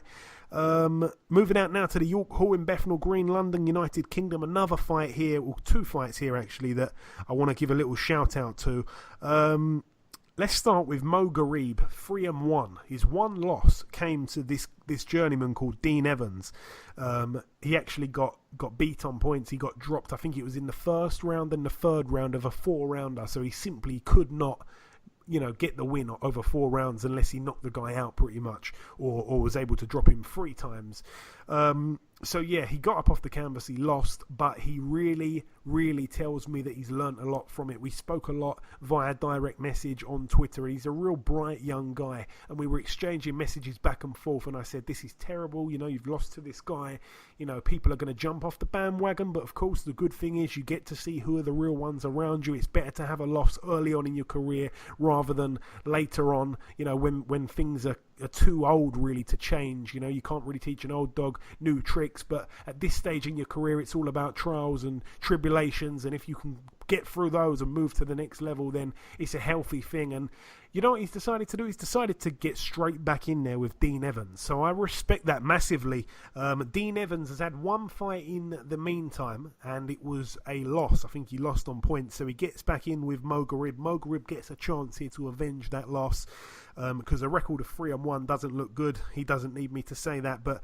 Moving out now to the York Hall in Bethnal Green, London, United Kingdom. Another fight here, or 2 fights here actually, that I want to give a little shout out to. Let's start with Mo Garib, 3-1. His one loss came to this journeyman called Dean Evans. He actually got beat on points. He got dropped, I think it was in the first round and the third round of a 4-rounder. So he simply could not, get the win over 4 rounds unless he knocked the guy out pretty much, or was able to drop him 3 times. So yeah, he got up off the canvas, he lost, but he really, really tells me that he's learnt a lot from it. We spoke a lot via direct message on Twitter. He's a real bright young guy, and we were exchanging messages back and forth, and I said, this is terrible, you've lost to this guy, people are going to jump off the bandwagon, but of course the good thing is you get to see who are the real ones around you. It's better to have a loss early on in your career rather than later on, when things are too old really to change. You can't really teach an old dog new tricks, but at this stage in your career it's all about trials and tribulations, and if you can get through those and move to the next level, then it's a healthy thing. And you know what he's decided to do? He's decided to get straight back in there with Dean Evans. So I respect that massively. Dean Evans has had 1 fight in the meantime, and it was a loss. I think he lost on points. So he gets back in with Mo Garib. Mo Garib gets a chance here to avenge that loss, because a record of 3-1 doesn't look good. He doesn't need me to say that. But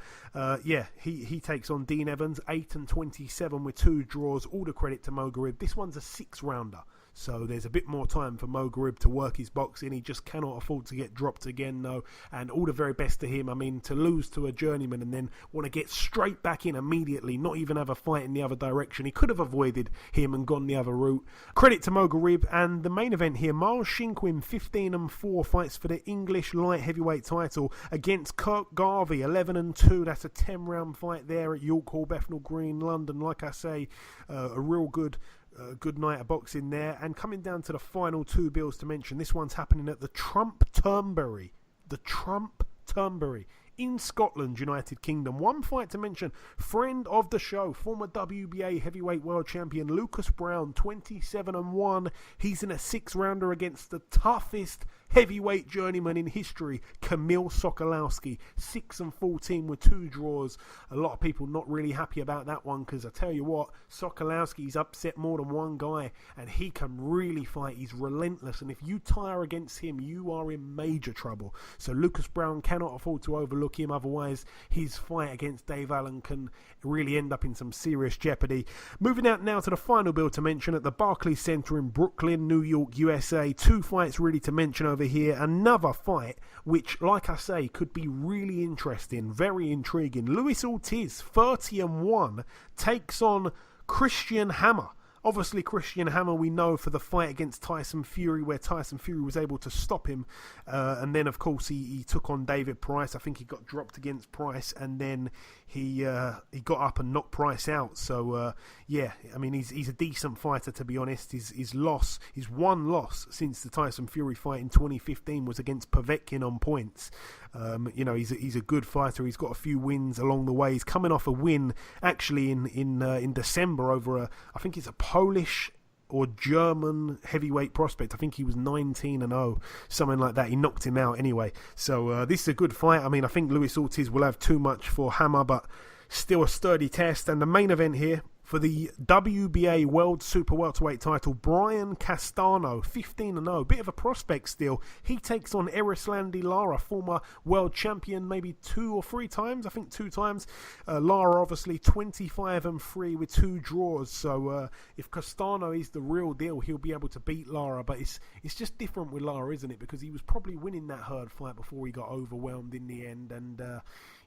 he takes on Dean Evans, 8-27 with 2 draws. All the credit to Mo Garib. This one's a 6-rounder. So there's a bit more time for Mo Garib to work his boxing. He just cannot afford to get dropped again, though. And all the very best to him. I mean, to lose to a journeyman and then want to get straight back in immediately, not even have a fight in the other direction. He could have avoided him and gone the other route. Credit to Mo Garib. And the main event here, Miles Shinkwin, 15-4, fights for the English light heavyweight title against Kirk Garvey, 11-2. That's a 10-round fight there at York Hall, Bethnal Green, London. Like I say, a real good night of boxing there. And coming down to the final 2 bills to mention, this one's happening at the Trump Turnberry in Scotland, United Kingdom. 1 fight to mention, friend of the show, former WBA heavyweight world champion Lucas Brown, 27-1. He's in a 6-rounder against the toughest heavyweight journeyman in history, Kamil Sokolowski, 6-14 with 2 draws. A lot of people not really happy about that one, because I tell you what, Sokolowski's upset more than one guy, and he can really fight. He's relentless, and if you tire against him, you are in major trouble. So Lucas Brown cannot afford to overlook him, otherwise his fight against Dave Allen can really end up in some serious jeopardy. Moving out now to the final bill to mention at the Barclays Center in Brooklyn, New York, USA. 2 fights really to mention over here. Another fight which, like I say, could be really interesting, very intriguing. Luis Ortiz, 30-1, takes on Christian Hammer. Obviously, Christian Hammer we know for the fight against Tyson Fury, where Tyson Fury was able to stop him. And then, of course, he took on David Price. I think he got dropped against Price, and then he got up and knocked Price out. So, I mean, he's a decent fighter, to be honest. His one loss since the Tyson Fury fight in 2015 was against Povetkin on points. He's a good fighter. He's got a few wins along the way. He's coming off a win actually in December over I think it's a Polish or German heavyweight prospect. I think he was 19-0, something like that. He knocked him out anyway. So this is a good fight. I mean, I think Luis Ortiz will have too much for Hammer, but still a sturdy test. And the main event here, For the WBA World Super Welterweight title, Brian Castano, 15-0, bit of a prospect still. He takes on Erislandy Lara, former world champion, maybe 2 or 3 times. I think 2 times. Lara, obviously, 25-3 with 2 draws. So if Castano is the real deal, he'll be able to beat Lara. But it's just different with Lara, isn't it? Because he was probably winning that Hurd fight before he got overwhelmed in the end. And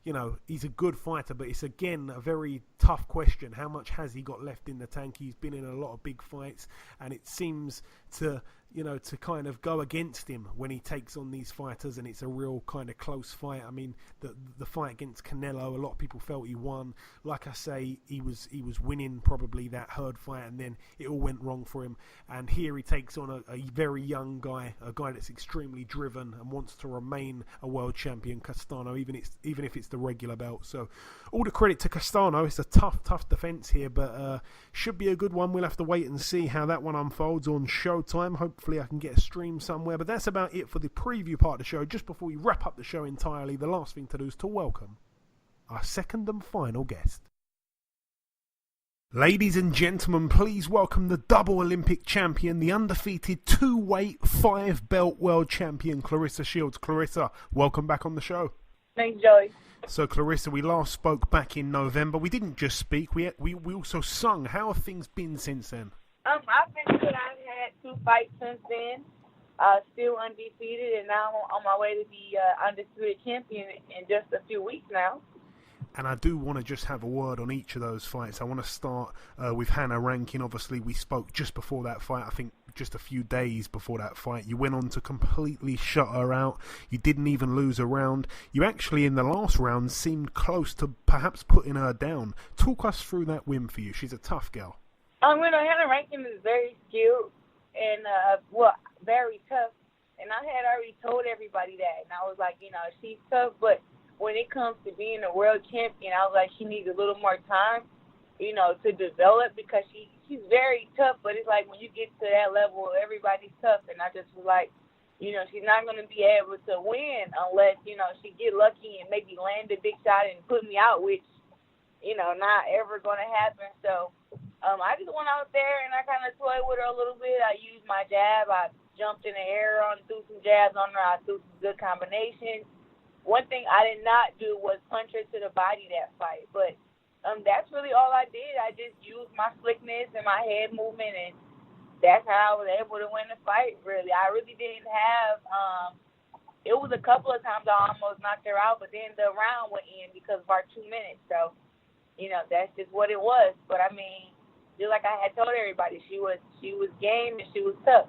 you know, he's a good fighter, but it's again a very tough question. How much has he got left in the tank? He's been in a lot of big fights, and it seems to, you know, to kind of go against him when he takes on these fighters, and it's a real kind of close fight. I mean, the fight against Canelo, a lot of people felt he won. Like I say, he was winning probably that Hurd fight, and then it all went wrong for him. And here he takes on a very young guy, a guy that's extremely driven and wants to remain a world champion, Castano, even if it's the regular belt. So all the credit to Castano. It's a tough defense here, but should be a good one. We'll have to wait and see how that one unfolds on Showtime. Hopefully I can get a stream somewhere. But that's about it for the preview part of the show. Just before we wrap up the show entirely, the last thing to do is to welcome our second and final guest. Ladies and gentlemen, please welcome the double Olympic champion, the undefeated 2-weight 5-belt world champion, Claressa Shields. Claressa, welcome back on the show. Thanks, Joey. So, Claressa, we last spoke back in November. We didn't just speak, we also sung. How have things been since then? I've been good. I've had 2 fights since then. Still undefeated, and now I'm on my way to be undisputed champion in just a few weeks now. And I do want to just have a word on each of those fights. I want to start with Hannah Rankin. Obviously, we spoke just before that fight, I think just a few days before that fight. You went on to completely shut her out. You didn't even lose a round. You actually, in the last round, seemed close to perhaps putting her down. Talk us through that win for you. She's a tough gal. Hannah Rankin is very skilled and, very tough. And I had already told everybody that. And I was like, she's tough, but when it comes to being a world champion, I was like, she needs a little more time, to develop, because she's very tough. But it's like when you get to that level, everybody's tough. And I just was like, she's not going to be able to win unless, she get lucky and maybe land a big shot and put me out, which, not ever going to happen. So I just went out there and I kind of toyed with her a little bit. I used my jab. I jumped in the air threw some jabs on her. I threw some good combinations. One thing I did not do was punch her to the body that fight, but that's really all I did. I just used my slickness and my head movement, and that's how I was able to win the fight, really. I really didn't have it was a couple of times I almost knocked her out, but then the round went in because of our 2 minutes. So, that's just what it was. But, I mean, just like I had told everybody, she was game and she was tough.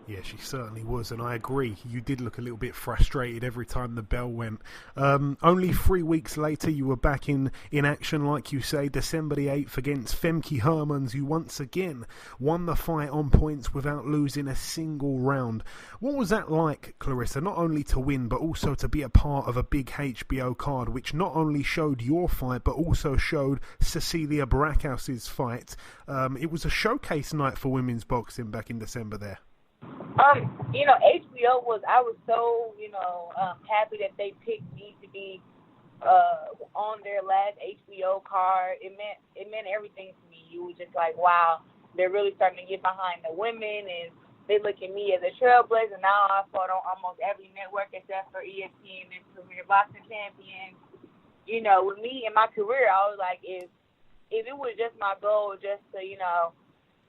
Yeah, she certainly was, and I agree. You did look a little bit frustrated every time the bell went. Only 3 weeks later, you were back in action, like you say, December the 8th against Femke Hermans, who once again won the fight on points without losing a single round. What was that like, Claressa, not only to win, but also to be a part of a big HBO card, which not only showed your fight, but also showed Cecilia Barackhaus's fight? It was a showcase night for women's boxing back in December there. HBO I was so, happy that they picked me to be on their last HBO card. It meant everything to me. You was just like, wow, they're really starting to get behind the women, and they look at me as a trailblazer. Now I fought on almost every network except for ESPN and Premier Boxing Champion. With me in my career, I was like, if it was just my goal just to,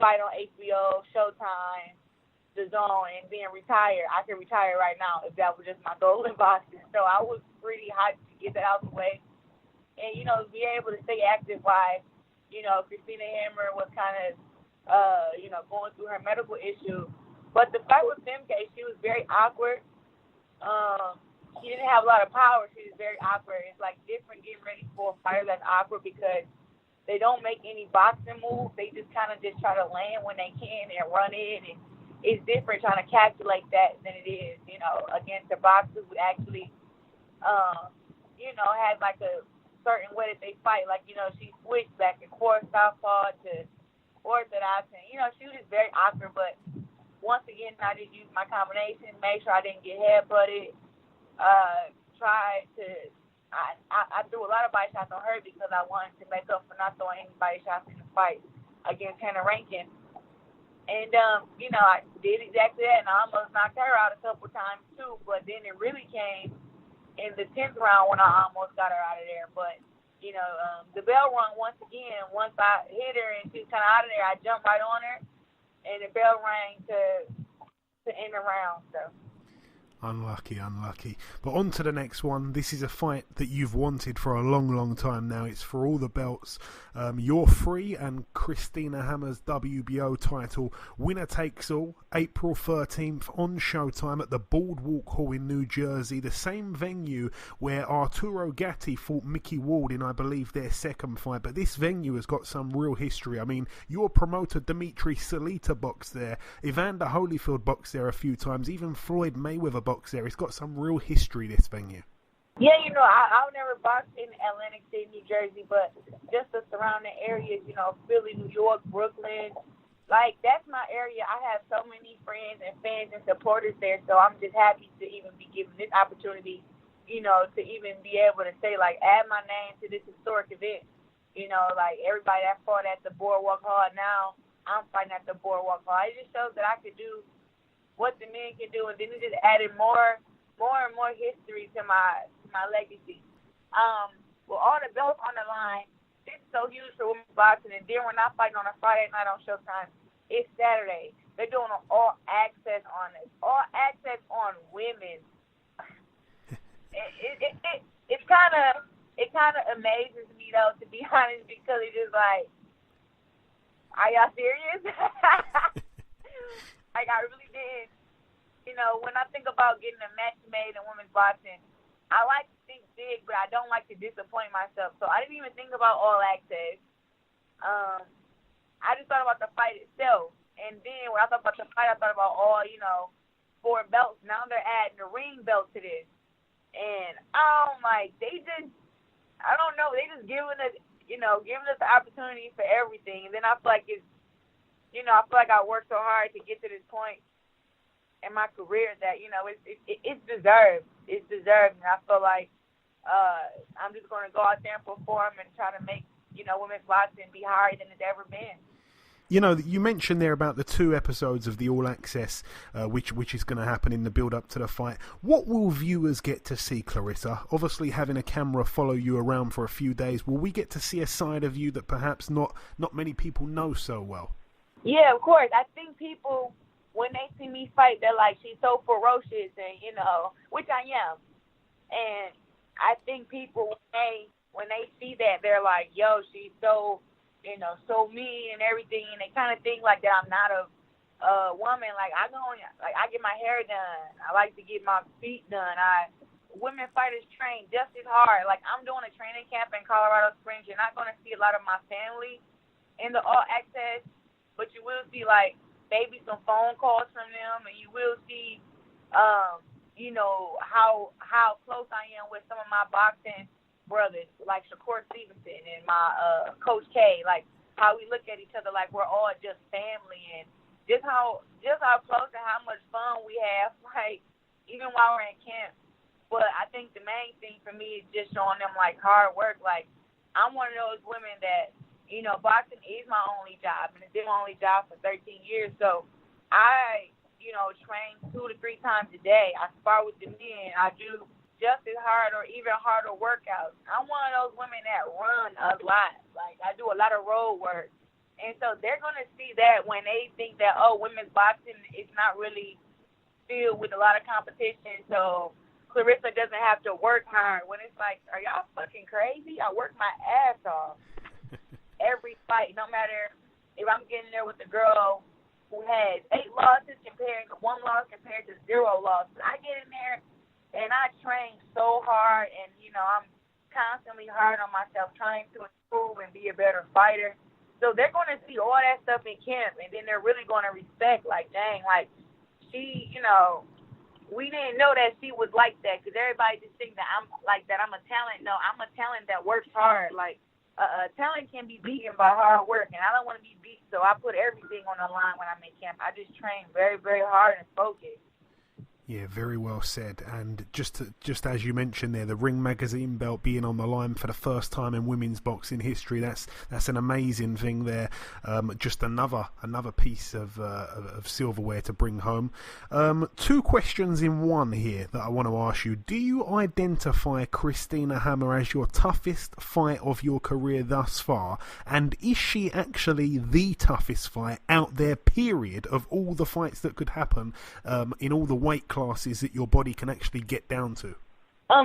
fight on HBO, Showtime, The Zone, and then retire, I can retire right now if that was just my goal in boxing. So I was pretty hyped to get that out of the way. And, be able to stay active while, Christina Hammer was kind of, going through her medical issue. But the fight with Femke, she was very awkward. She didn't have a lot of power. She was very awkward. It's like different getting ready for a fighter that's awkward because they don't make any boxing moves. They just kind of just try to land when they can and run in, and it's different trying to calculate that than it is, against the boxers who actually, had like a certain way that they fight. Like, she switched back and forth, southpaw to orthodox, and, she was just very awkward. But once again, I just used my combination, made sure I didn't get head-butted, I threw a lot of body shots on her because I wanted to make up for not throwing any body shots in the fight against Hannah Rankin. And, I did exactly that, and I almost knocked her out a couple times, too. But then it really came in the 10th round when I almost got her out of there. But, the bell rung once again. Once I hit her and she was kind of out of there, I jumped right on her, and the bell rang to end the round, so. Unlucky. But on to the next one. This is a fight that you've wanted for a long, long time now. It's for all the belts. You're free, and Christina Hammer's WBO title. Winner takes all. April 13th on Showtime at the Boardwalk Hall in New Jersey. The same venue where Arturo Gatti fought Mickey Ward in, I believe, their second fight. But this venue has got some real history. I mean, your promoter Dimitri Salita boxed there. Evander Holyfield boxed there a few times. Even Floyd Mayweather boxed there. It's got some real history, this venue. Yeah, I've never boxed in Atlantic City, New Jersey, but just the surrounding areas, Philly, New York, Brooklyn, like, that's my area. I have so many friends and fans and supporters there, so I'm just happy to even be given this opportunity, to even be able to say, like, add my name to this historic event. Like, everybody that fought at the Boardwalk Hall, now I'm fighting at the Boardwalk Hall. It just shows that I could do what the men can do, and then it just added more and more history to my legacy. With all the belts on the line, it's so huge for women's boxing. And then when I fight on a Friday night on Showtime, it's Saturday. They're doing an all access on it. All access on women. It kind of amazes me though, to be honest, because it's just like, are y'all serious? Like, I really did. When I think about getting a match made in women's boxing, I like to think big, but I don't like to disappoint myself. So I didn't even think about all access. I just thought about the fight itself. And then when I thought about the fight, I thought about all, 4 belts. Now they're adding the ring belt to this. And I don't know, they just giving us, giving us the opportunity for everything. And then I feel like I feel like I worked so hard to get to this point in my career that, it's deserved. It's deserved. And I feel like I'm just going to go out there and perform and try to make, women's boxing be higher than it's ever been. You mentioned there about the 2 episodes of the All Access, which is going to happen in the build-up to the fight. What will viewers get to see, Claressa? Obviously, having a camera follow you around for a few days, will we get to see a side of you that perhaps not many people know so well? Yeah, of course. I think people, when they see me fight, they're like, she's so ferocious, and, which I am. And I think people, when they see that, they're like, yo, she's so, so mean and everything, and they kind of think like that I'm not a woman. Like, I get my hair done. I like to get my feet done. Women fighters train just as hard. Like, I'm doing a training camp in Colorado Springs. You're not going to see a lot of my family in the All Access, but you will see, like, maybe some phone calls from them, and you will see, how close I am with some of my boxing brothers, like Shakur Stevenson and my Coach K, like, how we look at each other like we're all just family, and just how close and how much fun we have, like, even while we're in camp. But I think the main thing for me is just showing them, like, hard work. Like, I'm one of those women that, boxing is my only job, and it's been my only job for 13 years. So I, train 2 to 3 times a day. I spar with the men. I do just as hard or even harder workouts. I'm one of those women that run a lot. Like, I do a lot of road work. And so they're going to see that when they think that, women's boxing is not really filled with a lot of competition. So Claressa doesn't have to work hard. When it's like, are y'all fucking crazy? I work my ass off. Every fight, no matter if I'm getting there with a girl who has 8 losses compared to 1 loss compared to 0 losses, I get in there and I train so hard, and I'm constantly hard on myself, trying to improve and be a better fighter. So they're going to see all that stuff in camp, and then they're really going to respect, like, dang, like, she, we didn't know that she was like that, because everybody just thinks that I'm like that. I'm a talent. No, I'm a talent that works hard. Like, talent can be beaten by hard work, and I don't want to be beat, so I put everything on the line when I'm in camp. I just train very, very hard and focused. Yeah, very well said. And just as you mentioned there, the Ring Magazine belt being on the line for the first time in women's boxing history, that's an amazing thing there. Just another piece of silverware to bring home. Two questions in one here that I want to ask you. Do you identify Christina Hammer as your toughest fight of your career thus far? And is she actually the toughest fight out there, period, of all the fights that could happen in all the weight classes that your body can actually get down to?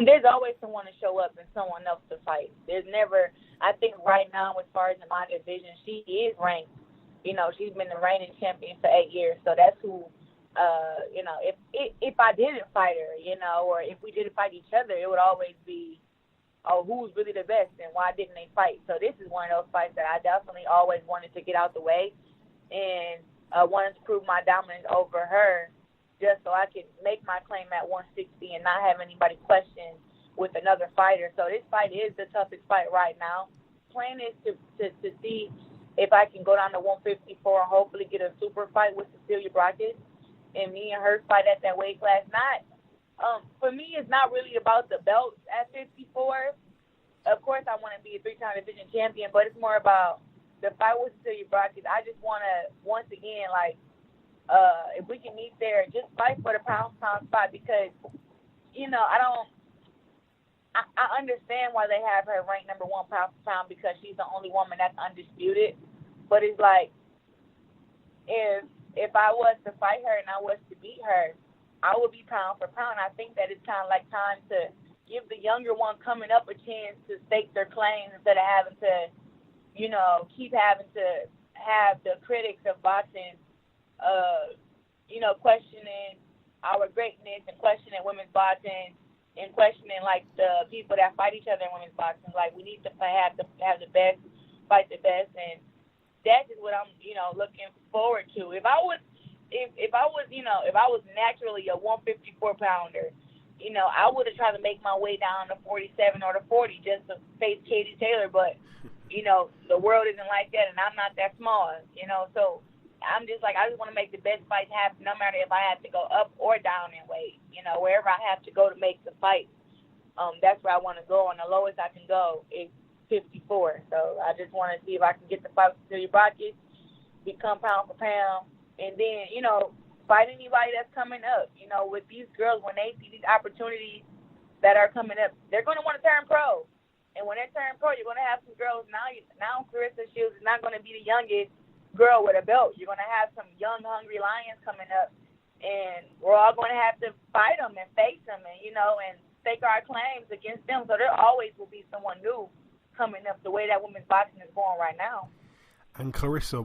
There's always someone to show up and someone else to fight. There's never, I think right now, as far as in my division, she is ranked. You know, she's been the reigning champion for 8 years, so that's who, you know, if I didn't fight her, you know, or if we didn't fight each other, it would always be, oh, who's really the best and why didn't they fight? So this is one of those fights that I definitely always wanted to get out the way and wanted to prove my dominance over her, just so I could make my claim at 160 and not have anybody question with another fighter. So this fight is the toughest fight right now. Plan is to see if I can go down to 154 and hopefully get a super fight with Cecilia Brackett and me and her fight at that weight class. For me, it's not really about the belts at 54. Of course, I want to be a 3-time division champion, but it's more about the fight with Cecilia Brackett. I just want to, once again, if we can meet there, just fight for the pound-for-pound spot because, you know, I understand why they have her ranked number 1 pound-for-pound because she's the only woman that's undisputed. But it's like, if I was to fight her and I was to beat her, I would be pound-for-pound. I think that it's kind of like time to give the younger one coming up a chance to stake their claims instead of having to, you know, keep having to have the critics of boxing you know, questioning our greatness and questioning women's boxing and questioning, like, the people that fight each other in women's boxing. Like, we need to have the best, fight the best, and that is what I'm, you know, looking forward to. If I was naturally a 154-pounder, you know, I would have tried to make my way down to 47 or to 40 just to face Katie Taylor, but, you know, the world isn't like that, and I'm not that small, you know, so I'm just like, I just want to make the best fights happen, no matter if I have to go up or down in weight. You know, wherever I have to go to make the fight, that's where I want to go. And the lowest I can go is 54. So I just want to see if I can get the fight with Cecilia Brackett, become pound for pound, and then, you know, fight anybody that's coming up. You know, with these girls, when they see these opportunities that are coming up, they're going to want to turn pro. And when they turn pro, you're going to have some girls. Now Claressa Shields is not going to be the youngest girl with a belt. You're going to have some young, hungry lions coming up, and we're all going to have to fight them and face them and, you know, and stake our claims against them. So there always will be someone new coming up the way that women's boxing is going right now. And Claressa,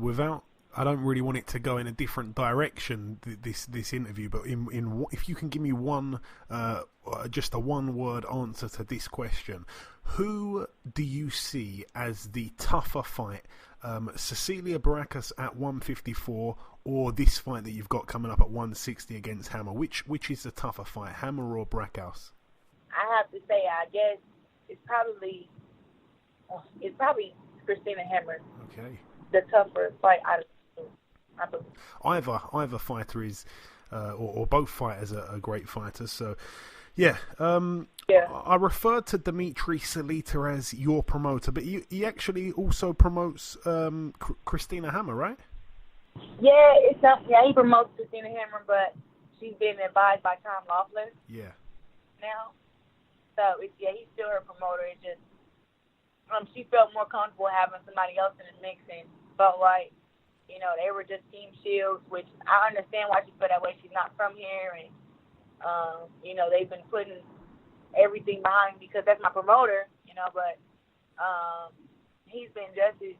I don't really want it to go in a different direction, this interview, but if you can give me just a one-word answer to this question, who do you see as the tougher fight, Cecilia Brackett at 154 or this fight that you've got coming up at 160 against Hammer? Which is the tougher fight, Hammer or Brackett? I have to say, I guess it's probably Christina Hammer. Okay. The tougher fight out of the two, I believe. Either fighter is, or both fighters are great fighters. So, yeah. I referred to Dimitri Salita as your promoter, but he actually also promotes Christina Hammer, right? Yeah, he promotes Christina Hammer, but she's been advised by Tom Laughlin. Yeah. Now, so he's still her promoter. It's just she felt more comfortable having somebody else in the mix and felt like, you know, they were just Team Shields, which I understand why she felt that way. She's not from here, and you know, they've been putting everything behind me because that's my promoter, you know, but he's been just as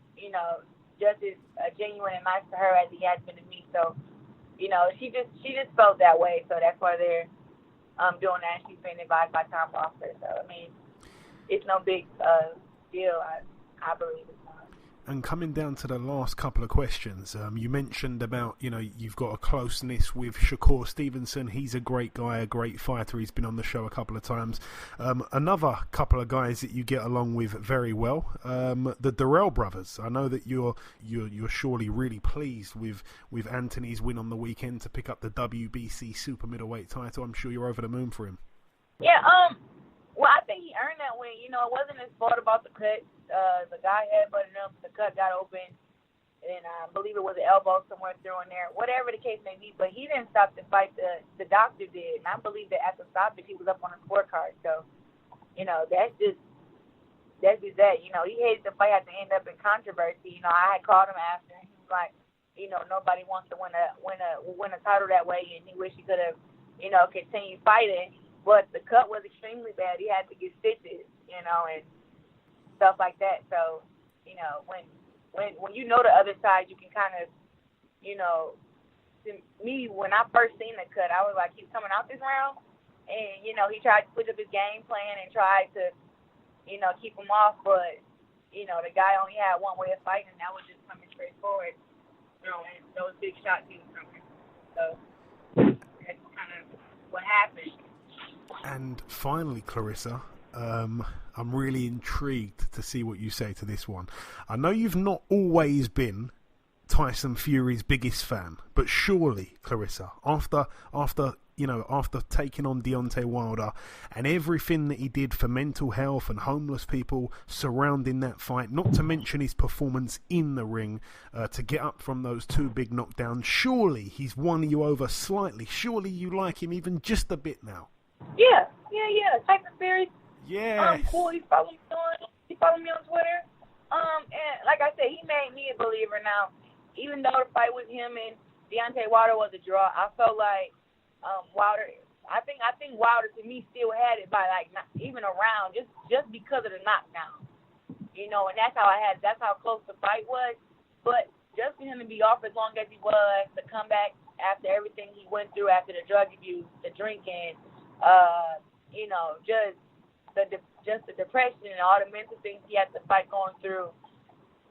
genuine and nice to her as he has been to me. So, you know, she just felt that way. So that's why they're doing that. She's been advised by Tom Laughlin. So, I mean, it's no big deal. I believe it's not. And coming down to the last couple of questions, you mentioned about, you've got a closeness with Shakur Stevenson. He's a great guy, a great fighter. He's been on the show a couple of times. Another couple of guys that you get along with very well, the Dirrell brothers. I know that you're surely really pleased with Anthony's win on the weekend to pick up the WBC super middleweight title. I'm sure you're over the moon for him. Yeah, well, I think he earned that win. It wasn't his fault about the cut. The guy headbutted him, the cut got open, and I believe it was an elbow somewhere through in there. Whatever the case may be, but he didn't stop the fight. The doctor did, and I believe that at the stoppage he was up on a scorecard. So, that's just that. He hated the fight had to end up in controversy. I had called him after, and he was like, nobody wants to win a title that way, and he wished he could have, continued fighting. But the cut was extremely bad. He had to get stitches, and stuff like that. So, when you know the other side, you can kind of, to me, when I first seen the cut, I was like, he's coming out this round. And, he tried to switch up his game plan and tried to, keep him off. But, the guy only had one way of fighting, and that was just coming straight forward, throwing those big shots he was throwing. So, that's kind of what happened. And finally, Claressa, I'm really intrigued to see what you say to this one. I know you've not always been Tyson Fury's biggest fan, but surely, Claressa, after taking on Deontay Wilder and everything that he did for mental health and homeless people surrounding that fight, not to mention his performance in the ring to get up from those two big knockdowns, surely he's won you over slightly. Surely you like him even just a bit now. Yeah. Tyson Fury. Yeah. Cool. He followed me on Twitter. And like I said, he made me a believer now. Even though the fight with him and Deontay Wilder was a draw, I felt like Wilder. I think Wilder to me still had it by like not even a round, just because of the knockdown. And that's how close the fight was. But just for him to be off as long as he was, to come back after everything he went through, after the drug abuse, the drinking, just the depression and all the mental things he had to fight going through.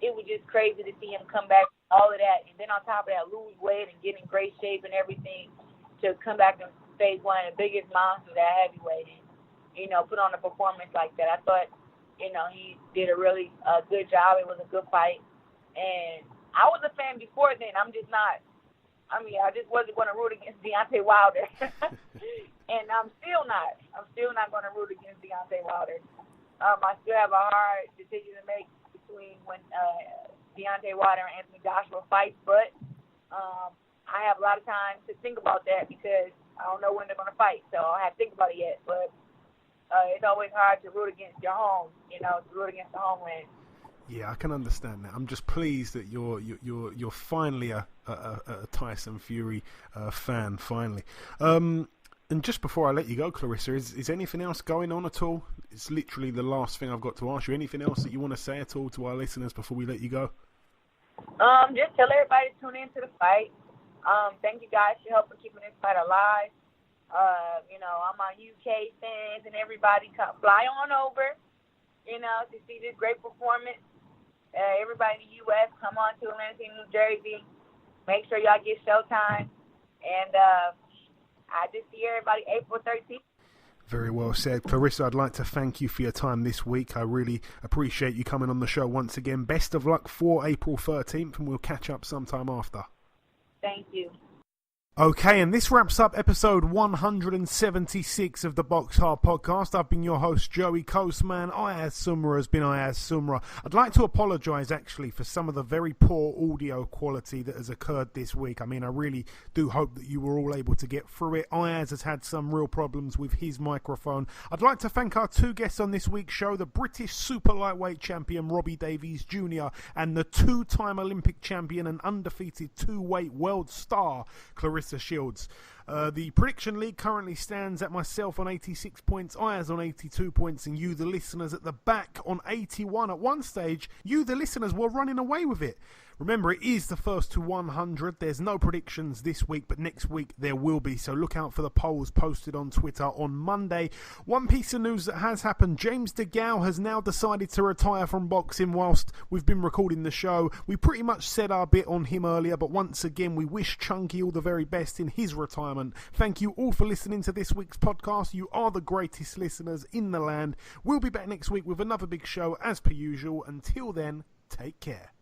It was just crazy to see him come back, all of that, and then on top of that, lose weight and get in great shape and everything to come back and face one of the biggest monsters at heavyweight and, put on a performance like that. I thought, he did a really good job. It was a good fight. And I was a fan before then. I'm just not. I just wasn't going to root against Deontay Wilder. And I'm still not. I'm still not going to root against Deontay Wilder. I still have a hard decision to make between when Deontay Wilder and Anthony Joshua fight, but I have a lot of time to think about that because I don't know when they're going to fight, so I don't have to think about it yet. But it's always hard to root against your home, to root against the homeland. Yeah, I can understand that. I'm just pleased that you're finally a Tyson Fury fan. Finally. And just before I let you go, Claressa, is anything else going on at all? It's literally the last thing I've got to ask you. Anything else that you want to say at all to our listeners before we let you go? Just tell everybody to tune into the fight. Thank you guys for helping keeping this fight alive. All my UK fans and everybody, come fly on over, to see this great performance. Everybody in the U.S., come on to Atlanta, New Jersey. Make sure y'all get Showtime. And I just see everybody April 13th. Very well said. Claressa, I'd like to thank you for your time this week. I really appreciate you coming on the show once again. Best of luck for April 13th, and we'll catch up sometime after. Thank you. Okay, and this wraps up episode 176 of the BoxHard Podcast. I've been your host, Joey Coastman. Ayaz Sumra has been Ayaz Sumra. I'd like to apologise, actually, for some of the very poor audio quality that has occurred this week. I really do hope that you were all able to get through it. Ayaz has had some real problems with his microphone. I'd like to thank our two guests on this week's show, the British super lightweight champion, Robbie Davies Jr., and the two-time Olympic champion and undefeated two-weight world star, Claressa Shields. The prediction league currently stands at myself on 86 points, Ayaz on 82 points, and you, the listeners, at the back on 81. At one stage, you, the listeners, were running away with it. Remember, it is the first to 100. There's no predictions this week, but next week there will be. So look out for the polls posted on Twitter on Monday. One piece of news that has happened. James DeGale has now decided to retire from boxing whilst we've been recording the show. We pretty much said our bit on him earlier, but once again, we wish Chunky all the very best in his retirement. Thank you all for listening to this week's podcast. You are the greatest listeners in the land. We'll be back next week with another big show as per usual. Until then, take care.